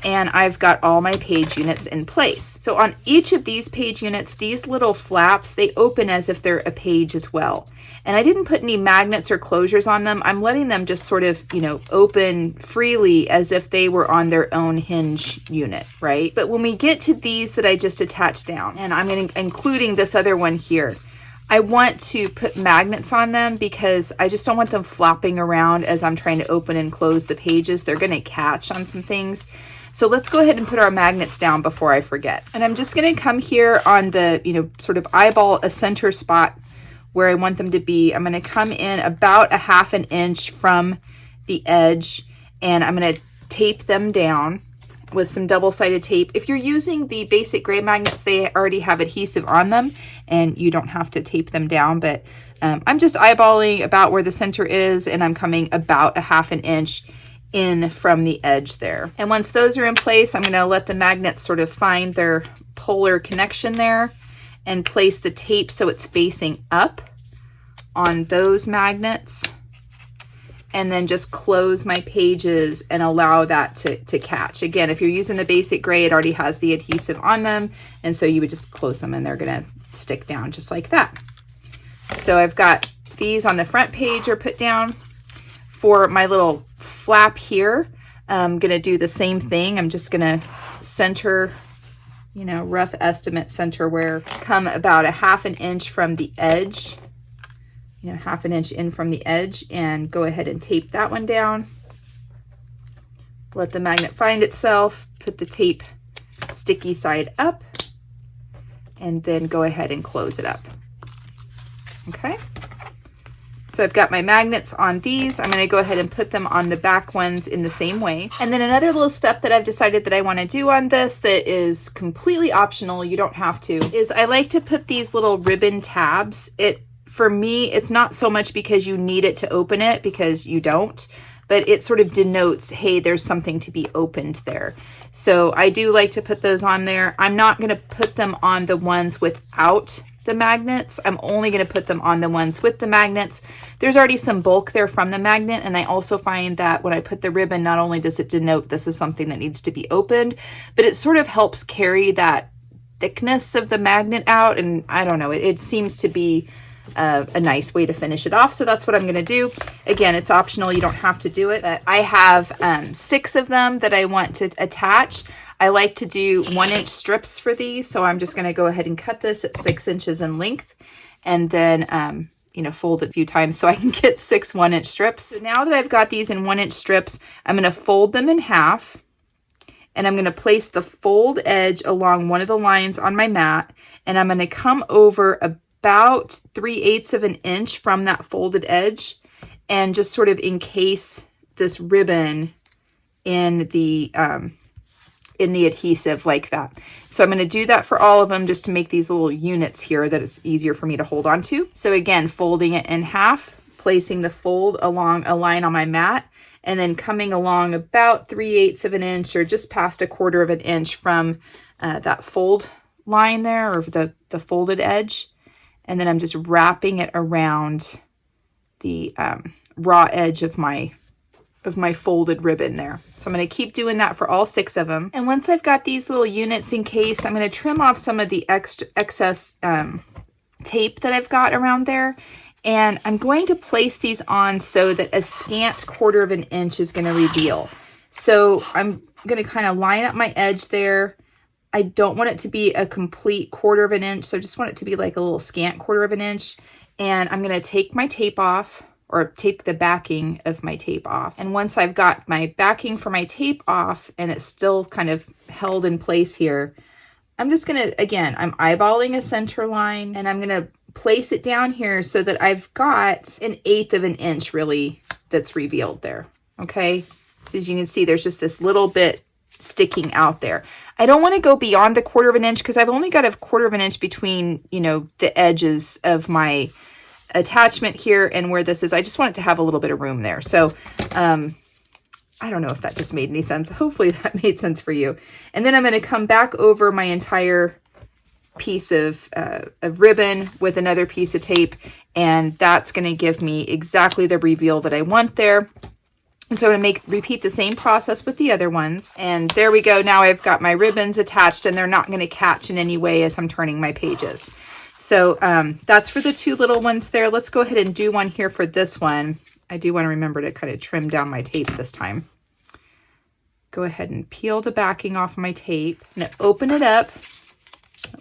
and I've got all my page units in place. So on each of these page units, these little flaps, they open as if they're a page as well. And I didn't put any magnets or closures on them. I'm letting them just sort of, you know, open freely as if they were on their own hinge unit, right? But when we get to these that I just attached down, and I'm including this other one here, I want to put magnets on them because I just don't want them flopping around as I'm trying to open and close the pages. They're going to catch on some things. So let's go ahead and put our magnets down before I forget. And I'm just going to come here on the, you know, sort of eyeball a center spot where I want them to be. I'm going to come in about 1/2 inch from the edge, and I'm going to tape them down with some double-sided tape. If you're using the basic gray magnets, they already have adhesive on them and you don't have to tape them down, but I'm just eyeballing about where the center is, and I'm coming about 1/2 inch in from the edge there. And once those are in place, I'm going to let the magnets sort of find their polar connection there and place the tape so it's facing up on those magnets, and then just close my pages and allow that to catch. Again, if you're using the basic gray, it already has the adhesive on them, and so you would just close them and they're gonna stick down just like that. So I've got these on the front page are put down. For my little flap here, I'm gonna do the same thing. I'm just gonna center, you know, rough estimate center where, come about 1/2 inch from the edge, you know, 1/2 inch in from the edge, and go ahead and tape that one down. Let the magnet find itself, put the tape sticky side up, and then go ahead and close it up. Okay. So I've got my magnets on these. I'm going to go ahead and put them on the back ones in the same way. And then another little step that I've decided that I want to do on this that is completely optional, you don't have to, is I like to put these little ribbon tabs. For me, it's not so much because you need it to open it, because you don't, but it sort of denotes, hey, there's something to be opened there. So I do like to put those on there. I'm not going to put them on the ones without the magnets. I'm only going to put them on the ones with the magnets. There's already some bulk there from the magnet, and I also find that when I put the ribbon, not only does it denote this is something that needs to be opened, but it sort of helps carry that thickness of the magnet out, and I don't know, it seems to be a nice way to finish it off. So that's what I'm going to do. Again, it's optional, you don't have to do it, but I have 6 of them that I want to attach. I like to do 1-inch strips for these, so I'm just going to go ahead and cut this at 6 inches in length, and then you know, fold it a few times so I can get 6 1-inch strips. So now that I've got these in 1-inch strips, I'm going to fold them in half, and I'm going to place the fold edge along one of the lines on my mat, and I'm going to come over about 3/8 of an inch from that folded edge and just sort of encase this ribbon in the adhesive like that. So I'm going to do that for all of them just to make these little units here that it's easier for me to hold on to. So again, folding it in half, placing the fold along a line on my mat, and then coming along about 3/8 of an inch or just past 1/4 of an inch from that fold line there, or the folded edge. And then I'm just wrapping it around the raw edge of my folded ribbon there. So I'm going to keep doing that for all 6 of them. And once I've got these little units encased, I'm going to trim off some of the excess tape that I've got around there. And I'm going to place these on so that a scant 1/4 of an inch is going to reveal. So I'm going to kind of line up my edge there. I don't want it to be a complete 1/4 of an inch, so I just want it to be like a little scant 1/4 of an inch. And I'm going to take my tape off, or take the backing of my tape off. And once I've got my backing for my tape off and it's still kind of held in place here, I'm just going to, again, I'm eyeballing a center line, and I'm going to place it down here so that I've got 1/8 of an inch really that's revealed there. Okay. So as you can see, there's just this little bit sticking out there. I don't want to go beyond the 1/4 of an inch because I've only got a 1/4 of an inch between, you know, the edges of my attachment here and where this is. I just want it to have a little bit of room there. So, I don't know if that just made any sense. Hopefully that made sense for you. And then I'm going to come back over my entire piece of ribbon with another piece of tape, and that's going to give me exactly the reveal that I want there. And so I'm going to repeat the same process with the other ones. And there we go. Now I've got my ribbons attached, and they're not going to catch in any way as I'm turning my pages. So that's for the 2 little ones there. Let's go ahead and do one here for this one. I do want to remember to kind of trim down my tape this time. Go ahead and peel the backing off my tape. I'm going to open it up,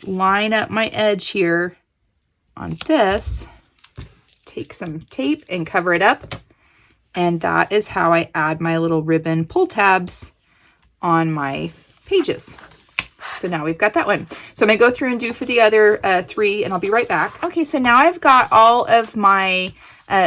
line up my edge here on this, take some tape and cover it up. And that is how I add my little ribbon pull tabs on my pages. So now we've got that one. So I'm going to go through and do for the other 3, and I'll be right back. Okay, so now I've got all of my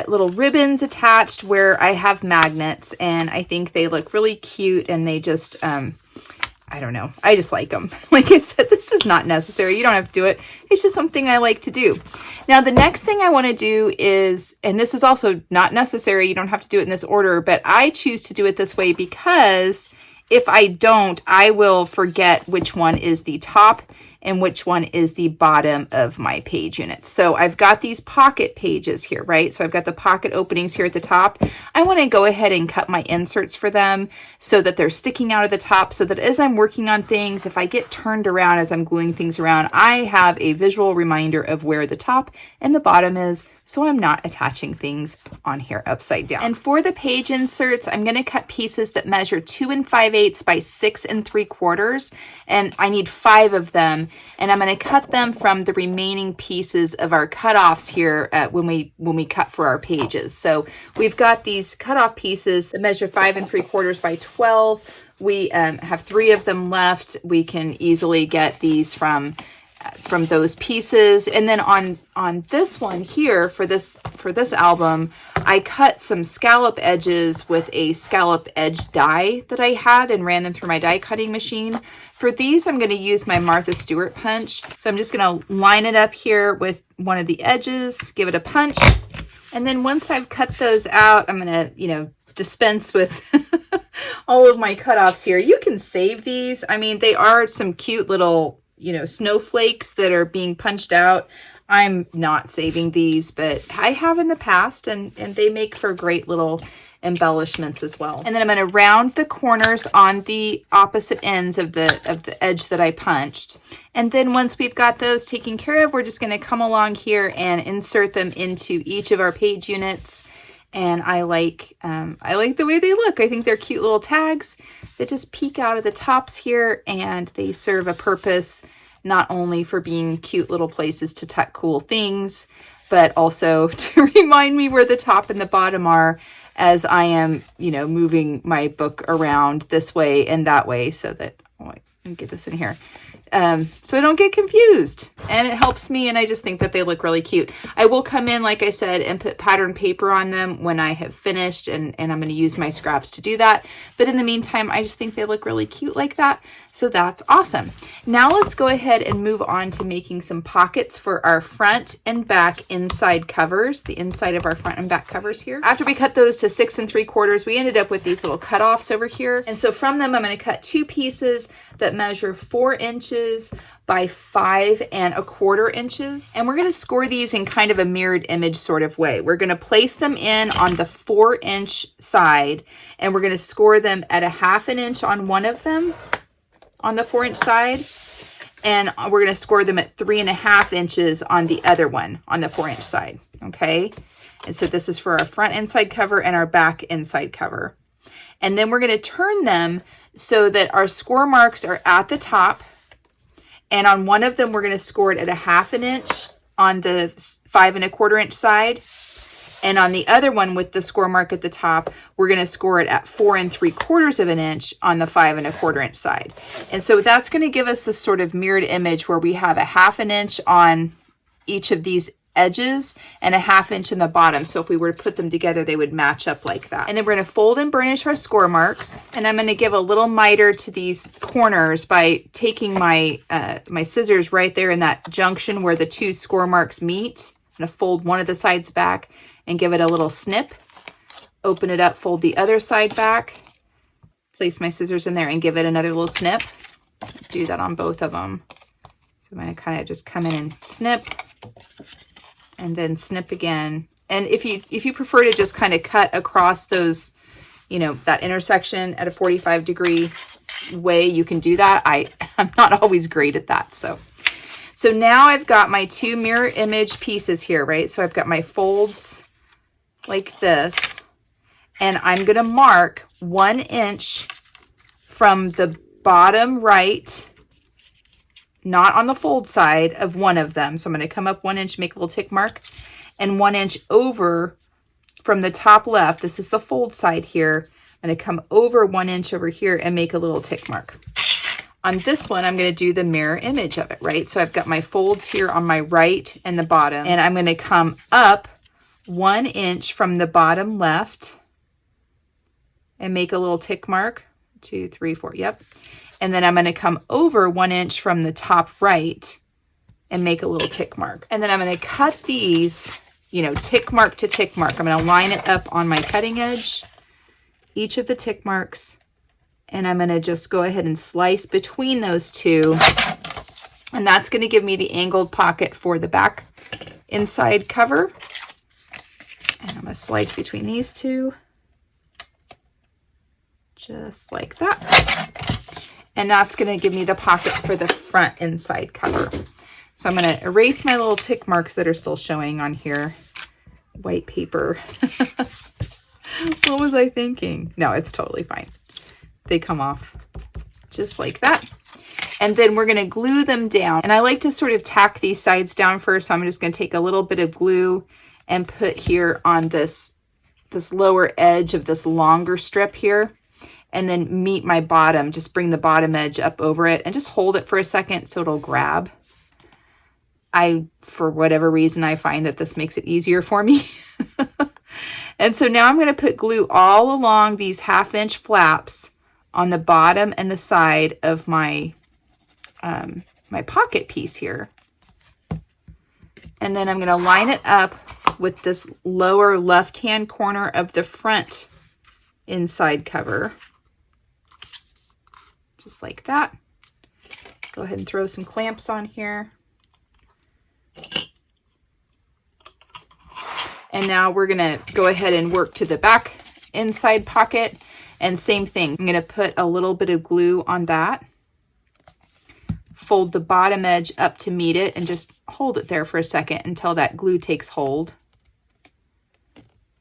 little ribbons attached where I have magnets, and I think they look really cute, and they just, I don't know, I just like them. Like I said, this is not necessary. You don't have to do it. It's just something I like to do. Now, the next thing I want to do is, and this is also not necessary, you don't have to do it in this order, but I choose to do it this way because if I don't, I will forget which one is the top and which one is the bottom of my page units. So I've got these pocket pages here, right? So I've got the pocket openings here at the top. I want to go ahead and cut my inserts for them so that they're sticking out of the top, so that as I'm working on things, if I get turned around as I'm gluing things around, I have a visual reminder of where the top and the bottom is, so I'm not attaching things on here upside down. And for the page inserts, I'm going to cut pieces that measure 2 5/8 by 6 3/4, and I need 5 of them. And I'm going to cut them from the remaining pieces of our cutoffs here when we cut for our pages. So we've got these cutoff pieces that measure 5 3/4 by 12. We have 3 of them left. We can easily get these from those pieces. And then on this one here for this album, I cut some scallop edges with a scallop edge die that I had and ran them through my die cutting machine. For these, I'm going to use my Martha Stewart punch. So I'm just going to line it up here with one of the edges, give it a punch. And then once I've cut those out, I'm going to, dispense with all of my cutoffs here. You can save these. I mean, they are some cute little snowflakes that are being punched out. I'm not saving these, but I have in the past, and they make for great little embellishments as well. And then I'm going to round the corners on the opposite ends of the edge that I punched. And then once we've got those taken care of, we're just going to come along here and insert them into each of our page units. And I like the way they look. I think they're cute little tags that just peek out of the tops here, and they serve a purpose not only for being cute little places to tuck cool things, but also to remind me where the top and the bottom are as I am, moving my book around this way and that way, so that, let me get this in here. So I don't get confused, and it helps me, and I just think that they look really cute. I will come in, like I said, and put pattern paper on them when I have finished, and I'm going to use my scraps to do that. But in the meantime, I just think they look really cute like that. So that's awesome. Now let's go ahead and move on to making some pockets for our front and back inside covers, the inside of our front and back covers here. After we cut those to 6 3/4, we ended up with these little cutoffs over here. And so from them, I'm going to cut 2 pieces that measure 4 inches by 5 1/4 inches. And we're going to score these in kind of a mirrored image sort of way. We're going to place them in on the 4-inch side, and we're going to score them at a 1/2 inch on one of them on the 4-inch side. And we're going to score them at 3 1/2 inches on the other one on the 4-inch side. Okay. And so this is for our front inside cover and our back inside cover. And then we're going to turn them so that our score marks are at the top. And on one of them, we're going to score it at a 1/2 inch on the 5 1/4 inch side. And on the other one with the score mark at the top, we're going to score it at 4 3/4 inch on the 5 1/4 inch side. And so that's going to give us this sort of mirrored image where we have a 1/2 inch on each of these edges and a 1/2 inch in the bottom. So if we were to put them together, they would match up like that. And then we're going to fold and burnish our score marks. And I'm going to give a little miter to these corners by taking my my scissors right there in that junction where the 2 score marks meet. I'm going to fold one of the sides back and give it a little snip. Open it up, fold the other side back, place my scissors in there and give it another little snip. Do that on both of them. So I'm going to kind of just come in and snip and then snip again. And if you prefer to just kind of cut across those, you know, that intersection at a 45-degree way, you can do that. I'm not always great at that. So now I've got my 2 mirror image pieces here, right? So I've got my folds like this, and I'm going to mark 1 inch from the bottom right, not on the fold side of one of them. So I'm going to come up 1 inch, make a little tick mark, and 1 inch over from the top left. This is the fold side here. I'm going to come over 1 inch over here and make a little tick mark. On this one, I'm going to do the mirror image of it, right? So I've got my folds here on my right and the bottom, and I'm going to come up 1 inch from the bottom left and make a little tick mark. 2, 3, 4, yep. And then I'm going to come over 1 inch from the top right and make a little tick mark. And then I'm going to cut these, you know, tick mark to tick mark. I'm going to line it up on my cutting edge, each of the tick marks, and I'm going to just go ahead and slice between those 2. And that's going to give me the angled pocket for the back inside cover. And I'm going to slice between these 2. Just like that. And that's going to give me the pocket for the front inside cover. So I'm going to erase my little tick marks that are still showing on here. White paper. What was I thinking? No, it's totally fine. They come off just like that. And then we're going to glue them down. And I like to sort of tack these sides down first. So I'm just going to take a little bit of glue and put here on this lower edge of this longer strip here. And then meet my bottom, just bring the bottom edge up over it and just hold it for a second so it'll grab. For whatever reason, I find that this makes it easier for me. And so now I'm going to put glue all along these 1/2 inch flaps on the bottom and the side of my, my pocket piece here. And then I'm going to line it up with this lower left-hand corner of the front inside cover. Just like that. Go ahead and throw some clamps on here. And now we're going to go ahead and work to the back inside pocket. And same thing, I'm going to put a little bit of glue on that. Fold the bottom edge up to meet it and just hold it there for a second until that glue takes hold.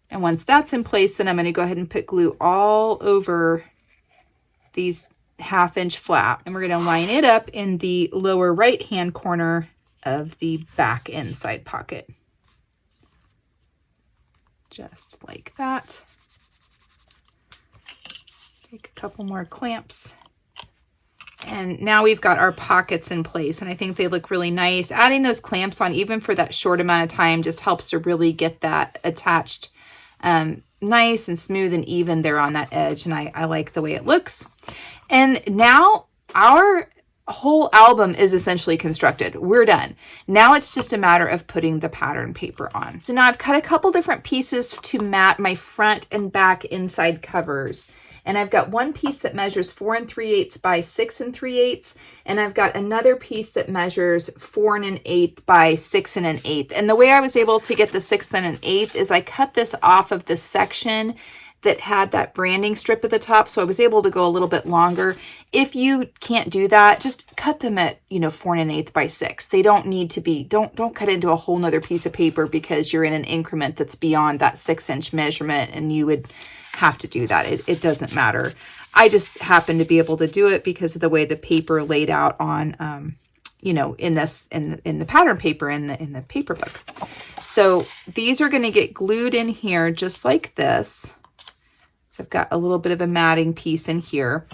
And once that's in place, then I'm going to go ahead and put glue all over these 1/2 inch flaps. And we're going to line it up in the lower right hand corner of the back inside pocket. Just like that. Take a couple more clamps. And now we've got our pockets in place, and I think they look really nice. Adding those clamps on, even for that short amount of time, just helps to really get that attached nice and smooth and even there on that edge. And I like the way it looks. And now our whole album is essentially constructed. We're done. Now it's just a matter of putting the pattern paper on. So now I've cut a couple different pieces to mat my front and back inside covers. And I've got one piece that measures 4 3/8 by 6 3/8, and I've got another piece that measures 4 1/8 by 6 1/8. And the way I was able to get the 6 1/8 is I cut this off of the section that had that branding strip at the top, so I was able to go a little bit longer. If you can't do that, just cut them at 4 1/8 by 6. They don't need to be. Don't cut into a whole nother piece of paper because you're in an increment that's beyond that 6-inch measurement, and you would have to do that. It doesn't matter. I just happen to be able to do it because of the way the paper laid out on, in the pattern paper in the paper book. So these are going to get glued in here just like this. So I've got a little bit of a matting piece in here,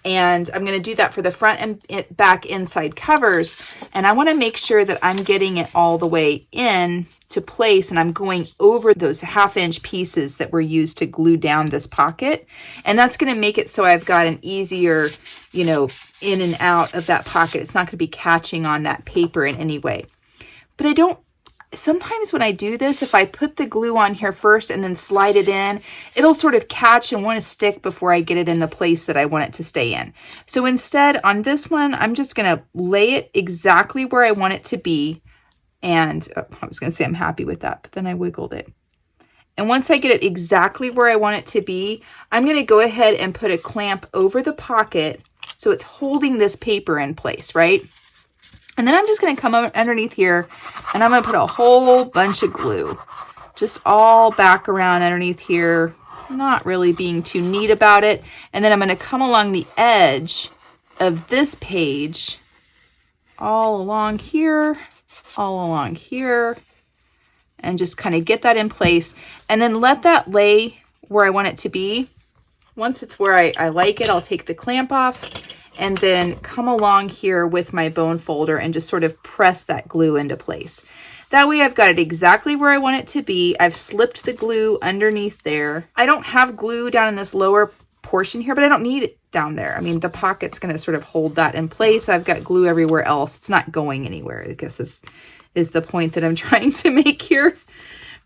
and I'm going to do that for the front and back inside covers. And I want to make sure that I'm getting it all the way in to place, and I'm going over those 1/2-inch pieces that were used to glue down this pocket. And that's going to make it so I've got an easier, you know, in and out of that pocket. It's not going to be catching on that paper in any way. But I don't, sometimes when I do this, if I put the glue on here first and then slide it in, it'll sort of catch and want to stick before I get it in the place that I want it to stay in. So instead, on this one, I'm just going to lay it exactly where I want it to be. And I was going to say I'm happy with that, but then I wiggled it. And once I get it exactly where I want it to be, I'm going to go ahead and put a clamp over the pocket so it's holding this paper in place, right? And then I'm just going to come underneath here and I'm going to put a whole bunch of glue just all back around underneath here, not really being too neat about it. And then I'm going to come along the edge of this page all along here, and just kind of get that in place and then let that lay where I want it to be. Once it's where I like it, I'll take the clamp off and then come along here with my bone folder and just sort of press that glue into place. That way I've got it exactly where I want it to be. I've slipped the glue underneath there. I don't have glue down in this lower portion here, but I don't need it down there. I mean, the pocket's going to sort of hold that in place. I've got glue everywhere else. It's not going anywhere. I guess this is the point that I'm trying to make here.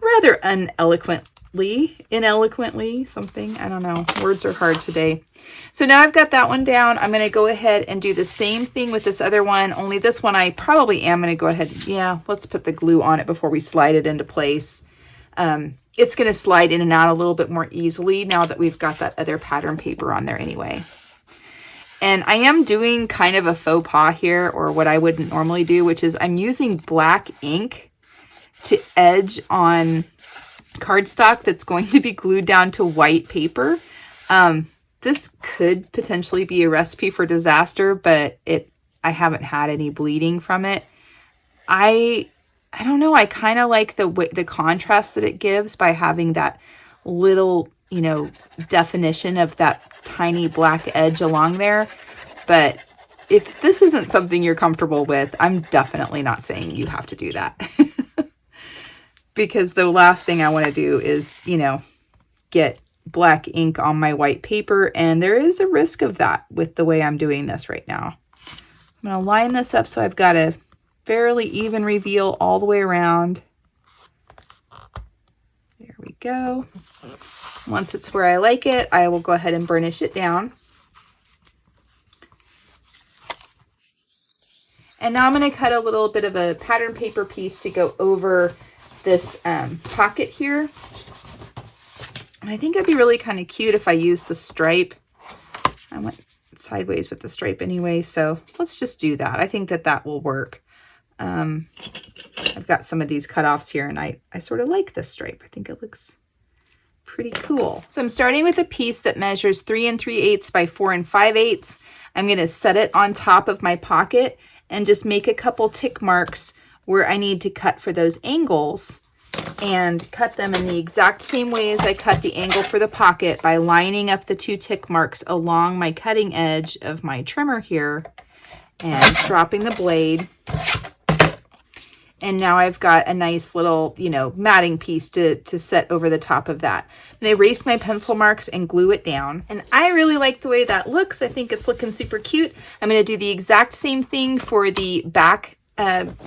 Rather ineloquently, something. I don't know. Words are hard today. So now I've got that one down. I'm going to go ahead and do the same thing with this other one, only this one I probably am going to go ahead. Yeah, let's put the glue on it before we slide it into place. It's going to slide in and out a little bit more easily now that we've got that other pattern paper on there anyway. And I am doing kind of a faux pas here, or what I wouldn't normally do, which is I'm using black ink to edge on cardstock that's going to be glued down to white paper. This could potentially be a recipe for disaster, but I haven't had any bleeding from it. I don't know. I kind of like the contrast that it gives by having that little, you know, definition of that tiny black edge along there. But if this isn't something you're comfortable with, I'm definitely not saying you have to do that. Because the last thing I want to do is, you know, get black ink on my white paper. And there is a risk of that with the way I'm doing this right now. I'm going to line this up so I've got a fairly even reveal all the way around. There we go. Once it's where I like it, I will go ahead and burnish it down. And now I'm going to cut a little bit of a pattern paper piece to go over this pocket here. And I think it'd be really kind of cute if I used the stripe. I went sideways with the stripe anyway, so let's just do that. I think that will work. I've got some of these cutoffs here, and I sort of like this stripe. I think it looks pretty cool. So I'm starting with a piece that measures 3 3/8 by 4 5/8. I'm going to set it on top of my pocket and just make a couple tick marks where I need to cut for those angles, and cut them in the exact same way as I cut the angle for the pocket by lining up the 2 tick marks along my cutting edge of my trimmer here and dropping the blade. And now I've got a nice little, you know, matting piece to set over the top of that. And I erase my pencil marks and glue it down. And I really like the way that looks. I think it's looking super cute. I'm going to do the exact same thing for the back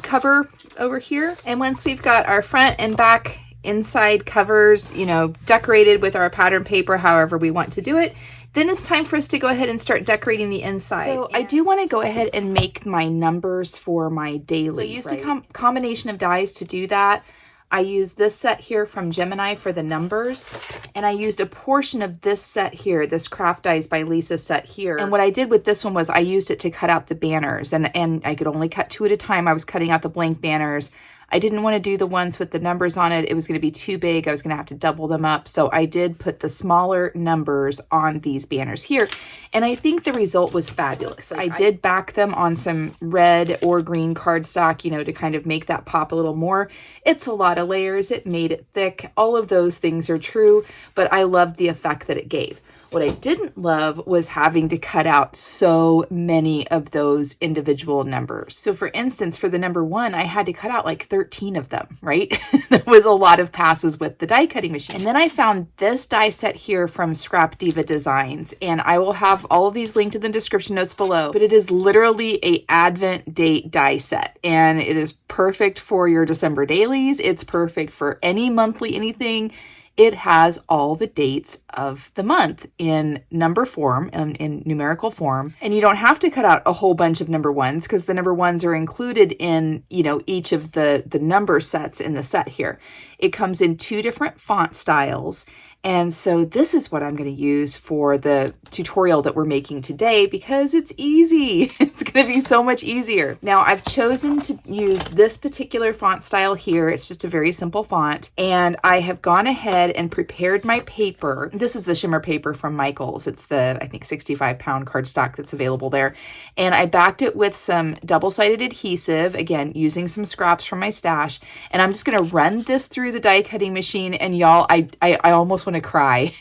cover over here. And once we've got our front and back inside covers, you know, decorated with our pattern paper, however we want to do it, then it's time for us to go ahead and start decorating the inside. So I do want to go ahead and make my numbers for my daily. So I used a combination of dies to do that. I used this set here from Gemini for the numbers, and I used a portion of this set here, this Craft Dies by Lisa set here. And what I did with this one was I used it to cut out the banners, and I could only cut 2 at a time. I was cutting out the blank banners. I didn't want to do the ones with the numbers on it. It was going to be too big. I was going to have to double them up. So I did put the smaller numbers on these banners here. And I think the result was fabulous. I did back them on some red or green cardstock, you know, to kind of make that pop a little more. It's a lot of layers. It made it thick. All of those things are true, but I loved the effect that it gave. What I didn't love was having to cut out so many of those individual numbers. So for instance, for the number 1, I had to cut out like 13 of them, right? That was a lot of passes with the die cutting machine. And then I found this die set here from ScrapDiva Designs, and I will have all of these linked in the description notes below, but it is literally a Advent date die set, and it is perfect for your December dailies. It's perfect for any monthly anything. It has all the dates of the month in number form, in numerical form. And you don't have to cut out a whole bunch of number 1s because the number 1s are included in, each of the number sets in the set here. It comes in 2 different font styles. And so this is what I'm going to use for the tutorial that we're making today because it's easy. It's going to be so much easier. Now I've chosen to use this particular font style here. It's just a very simple font. And I have gone ahead and prepared my paper. This is the shimmer paper from Michaels. It's the, I think, 65-pound cardstock that's available there. And I backed it with some double-sided adhesive, again, using some scraps from my stash. And I'm just going to run this through the die cutting machine. And y'all, I almost want to cry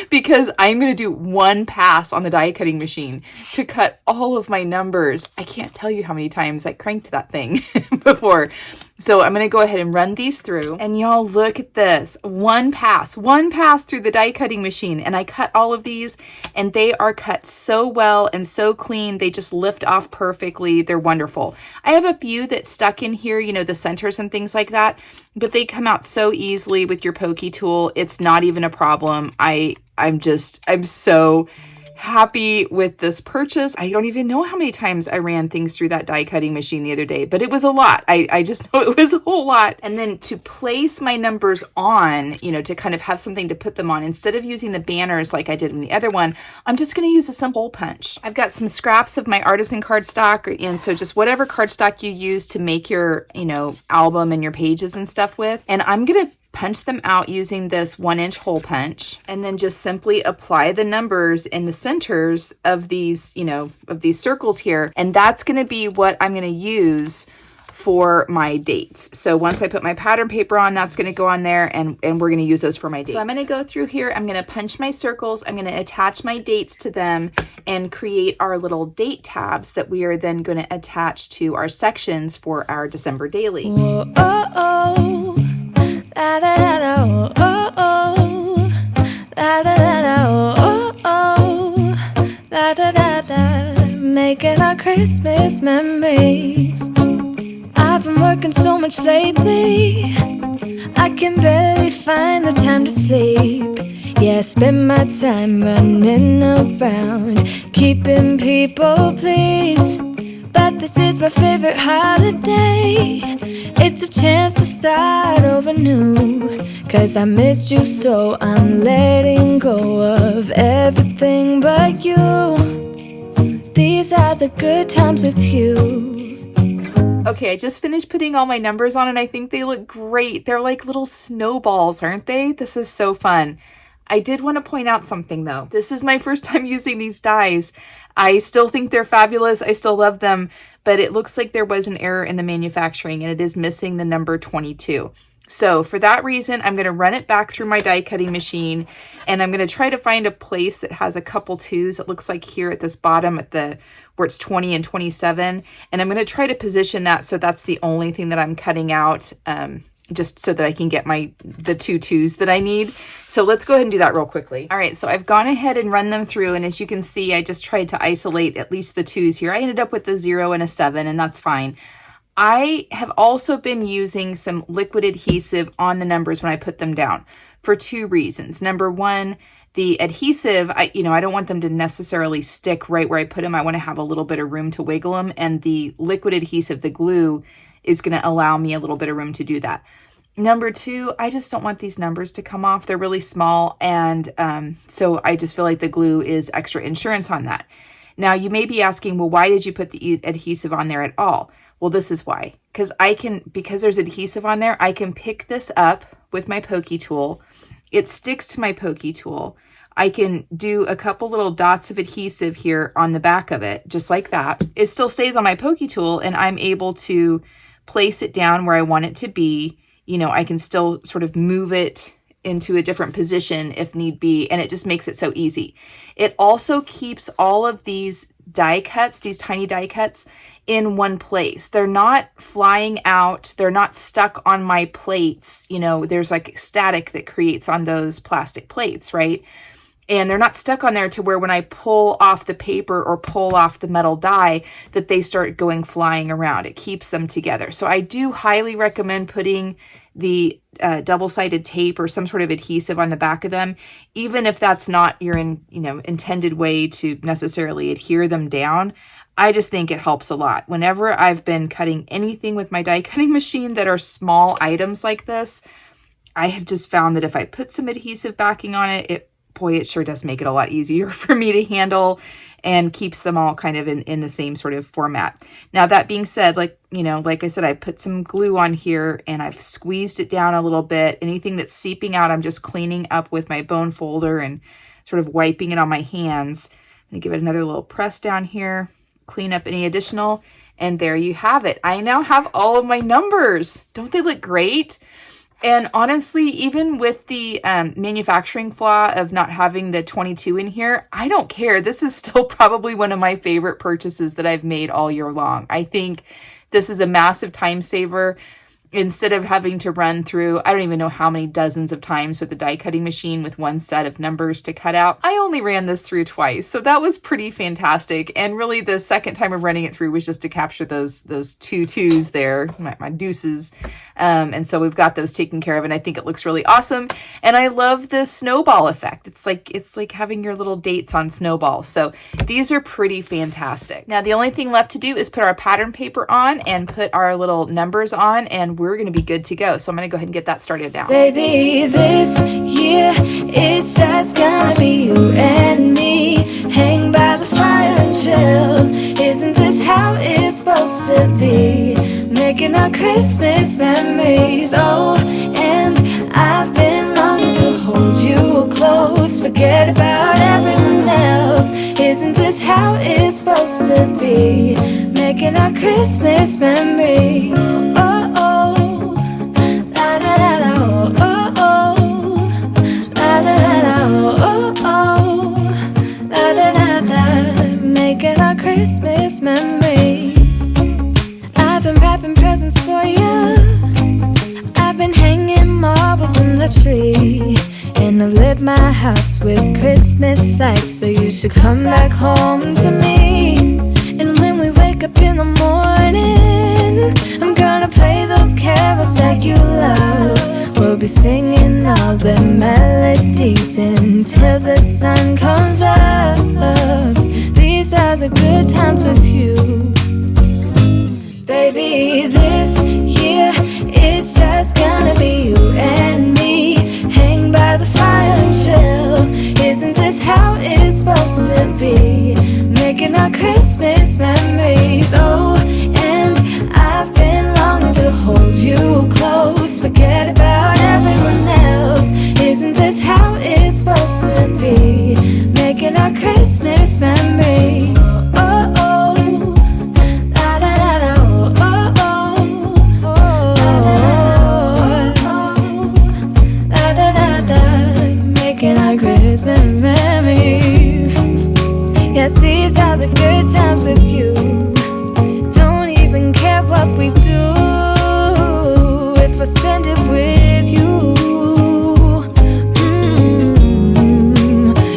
because I'm going to do one pass on the die cutting machine to cut all of my numbers. I can't tell you how many times I cranked that thing before. So I'm going to go ahead and run these through, and y'all look at this. One pass through the die cutting machine, and I cut all of these, and they are cut so well and so clean. They just lift off perfectly. They're wonderful. I have a few that stuck in here, the centers and things like that, but they come out so easily with your pokey tool. It's not even a problem. I'm so happy with this purchase. I don't even know how many times I ran things through that die cutting machine the other day, but it was a lot. I just know it was a whole lot. And then to place my numbers on, to kind of have something to put them on, instead of using the banners like I did in the other one, I'm just going to use a simple hole punch. I've got some scraps of my Artisan Cardstock, and so just whatever cardstock you use to make your, album and your pages and stuff with. And I'm going to punch them out using this 1-inch hole punch, and then just simply apply the numbers in the centers of these, of these circles here. And that's going to be what I'm going to use for my dates. So once I put my pattern paper on, that's going to go on there, and we're going to use those for my dates. So I'm going to go through here. I'm going to punch my circles. I'm going to attach my dates to them and create our little date tabs that we are then going to attach to our sections for our December daily. Whoa, oh, oh. Da da da da, oh oh, da da da da, oh oh, da da da da, making our Christmas memories. I've been working so much lately, I can barely find the time to sleep. Yeah, I spend my time running around, keeping people pleased. But this is my favorite holiday. It's a chance to start over new. 'Cause I missed you, so I'm letting go of everything but you. These are the good times with you. Okay, I just finished putting all my numbers on, and I think they look great. They're like little snowballs, aren't they? This is so fun. I did want to point out something though. This is my first time using these dies. I still think they're fabulous. I still love them, but it looks like there was an error in the manufacturing, and it is missing the number 22. So for that reason, I'm going to run it back through my die cutting machine, and I'm going to try to find a place that has a couple 2s. It looks like here at this bottom at the where it's 20 and 27, and I'm going to try to position that so that's the only thing that I'm cutting out, just so that I can get the 2 2s that I need. So let's go ahead and do that real quickly. All right, so I've gone ahead and run them through, and as you can see, I just tried to isolate at least the 2s here. I ended up with a 0 and a 7, and that's fine. I have also been using some liquid adhesive on the numbers when I put them down for 2 reasons. Number 1, the adhesive, I don't want them to necessarily stick right where I put them. I want to have a little bit of room to wiggle them, and the liquid adhesive, the glue, is going to allow me a little bit of room to do that. Number 2, I just don't want these numbers to come off. They're really small, and so I just feel like the glue is extra insurance on that. Now, you may be asking, well, why did you put the adhesive on there at all? Well, this is why. Because there's adhesive on there, I can pick this up with my pokey tool. It sticks to my pokey tool. I can do a couple little dots of adhesive here on the back of it, just like that. It still stays on my pokey tool, and I'm able to place it down where I want it to be. I can still sort of move it into a different position if need be, and it just makes it so easy. It also keeps all of these die cuts, these tiny die cuts, in one place. They're not flying out. They're not stuck on my plates. You know, there's like static that creates on those plastic plates, right? And they're not stuck on there to where when I pull off the paper or pull off the metal die that they start going flying around. It keeps them together. So I do highly recommend putting the double-sided tape or some sort of adhesive on the back of them, even if that's not your intended way to necessarily adhere them down. I just think it helps a lot. Whenever I've been cutting anything with my die cutting machine that are small items like this, I have just found that if I put some adhesive backing on it, it sure does make it a lot easier for me to handle and keeps them all kind of in the same sort of format. Now, that being said, like I said, I put some glue on here and I've squeezed it down a little bit. Anything that's seeping out, I'm just cleaning up with my bone folder and sort of wiping it on my hands. I'm gonna give it another little press down here, clean up any additional, and there you have it. I now have all of my numbers. Don't they look great? And honestly, even with the manufacturing flaw of not having the 22 in here, I don't care. This is still probably one of my favorite purchases that I've made all year long. I think this is a massive time saver. Instead of having to run through, I don't even know how many dozens of times with the die cutting machine with one set of numbers to cut out, I only ran this through twice. So that was pretty fantastic. And really the second time of running it through was just to capture those two twos there, my deuces. And so we've got those taken care of, and I think it looks really awesome. And I love the snowball effect. It's like having your little dates on snowballs. So these are pretty fantastic. Now the only thing left to do is put our pattern paper on and put our little numbers on, and we're going to be good to go. So I'm going to go ahead and get that started now. Baby, this year it's just gonna be you and me. Hang by the fire and chill. Isn't this how it's supposed to be? Making our Christmas memories. Oh, and I've been longing to hold you close. Forget about everyone else. Isn't this how it's supposed to be? Making our Christmas memories. Oh, oh, la da da da, oh, oh, la da da da, oh, oh, la da da da. Making our Christmas memories. I've been wrapping presents for you. I've been hanging marbles in the tree, and I've lit my house with Christmas lights. So you should come back home to me. And when we wake up in the morning, I'm gonna play those carols that you love. We'll be singing all the melodies until the sun comes up. These are the good times with you. Baby, this year it's just gonna be you and me. Hang by the fire and chill. Isn't this how it's supposed to be? Making our Christmas memories. Oh, and I've been longing to hold you close. Forget about everyone else. Isn't this how it's supposed to be? Making our Christmas memories. Oh, oh. Christmas memories. Yes, these are the good times with you. Don't even care what we do if I spend it with you.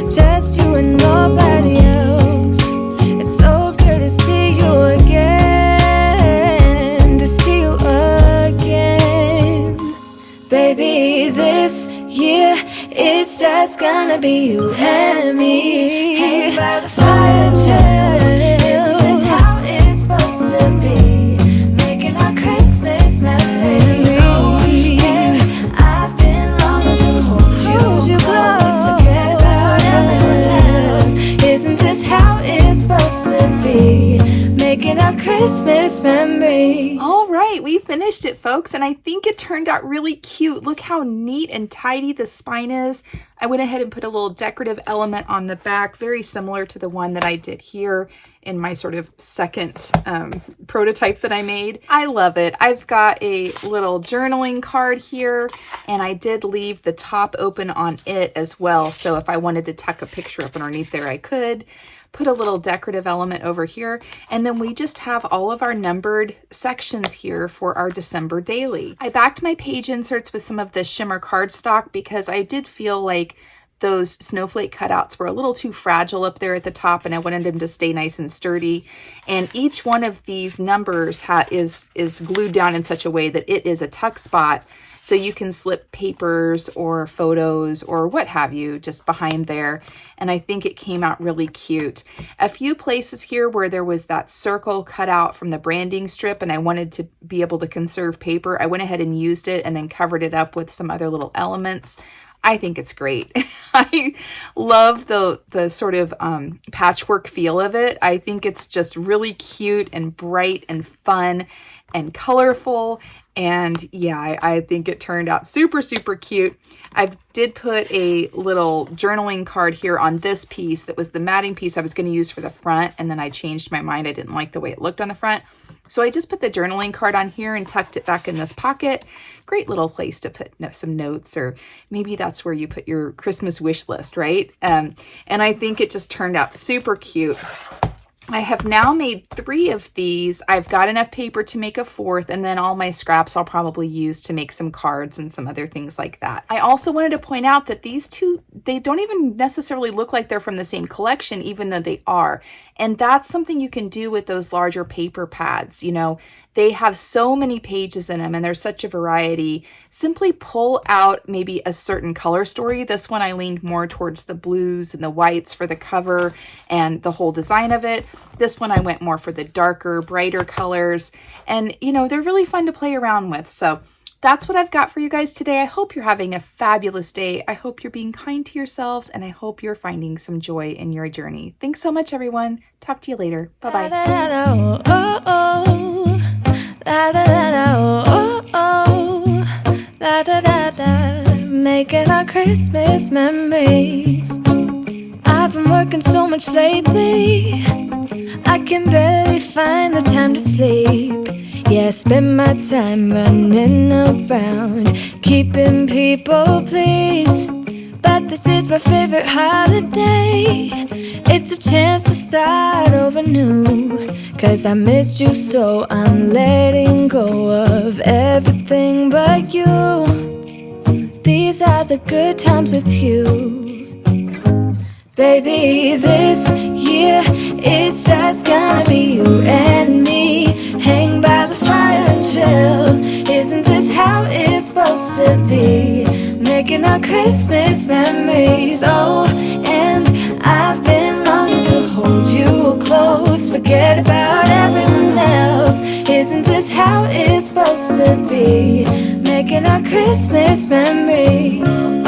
Just you and nobody else. It's so good to see you again, to see you again. Baby, this year it's just gonna be you and me. Hang by the fire and chill. Isn't this how it's supposed to be? Making our Christmas memories. Oh, yeah. I've been longing to hold you close. Forget about everyone else. Isn't this how it's supposed to be? Making our Christmas memories. memories. All right, we finished it, folks, and I think it turned out really cute. Look how neat and tidy the spine is. I went ahead and put a little decorative element on the back, very similar to the one that I did here in my sort of second prototype that I made. I love it. I've got a little journaling card here, and I did leave the top open on it as well. So if I wanted to tuck a picture up underneath there, I could. Put a little decorative element over here, and then we just have all of our numbered sections here for our December daily. I backed my page inserts with some of the shimmer cardstock because I did feel like those snowflake cutouts were a little too fragile up there at the top, and I wanted them to stay nice and sturdy. And each one of these numbers is glued down in such a way that it is a tuck spot, so you can slip papers or photos or what have you just behind there. And I think it came out really cute. A few places here where there was that circle cut out from the branding strip and I wanted to be able to conserve paper, I went ahead and used it and then covered it up with some other little elements. I think it's great. I love the sort of patchwork feel of it. I think it's just really cute and bright and fun and colorful. And yeah, I think it turned out super, super cute. I did put a little journaling card here on this piece that was the matting piece I was going to use for the front. And then I changed my mind. I didn't like the way it looked on the front. So I just put the journaling card on here and tucked it back in this pocket. Great little place to put some notes, or maybe that's where you put your Christmas wish list, right? And I think it just turned out super cute. I have now made 3 of these. I've got enough paper to make a 4th, and then all my scraps I'll probably use to make some cards and some other things like that. I also wanted to point out that these two, they don't even necessarily look like they're from the same collection, even though they are. And that's something you can do with those larger paper pads. You know, they have so many pages in them and there's such a variety. Simply pull out maybe a certain color story. This one I leaned more towards the blues and the whites for the cover and the whole design of it. This one I went more for the darker, brighter colors. And, you know, they're really fun to play around with. So that's what I've got for you guys today. I hope you're having a fabulous day. I hope you're being kind to yourselves, and I hope you're finding some joy in your journey. Thanks so much, everyone. Talk to you later. Bye-bye. Making our Christmas memories. I've been working so much lately, I can barely find the time to sleep. Yeah, I spend my time running around, keeping people pleased. But this is my favorite holiday. It's a chance to start over new. 'Cause I missed you, so I'm letting go of everything but you. These are the good times with you. Baby, this year it's just gonna be you and me. Hang by the fire and chill. Isn't this how it's supposed to be? Making our Christmas memories. Oh, and I've been longing to hold you close. Forget about everyone else. Isn't this how it's supposed to be? Making our Christmas memories.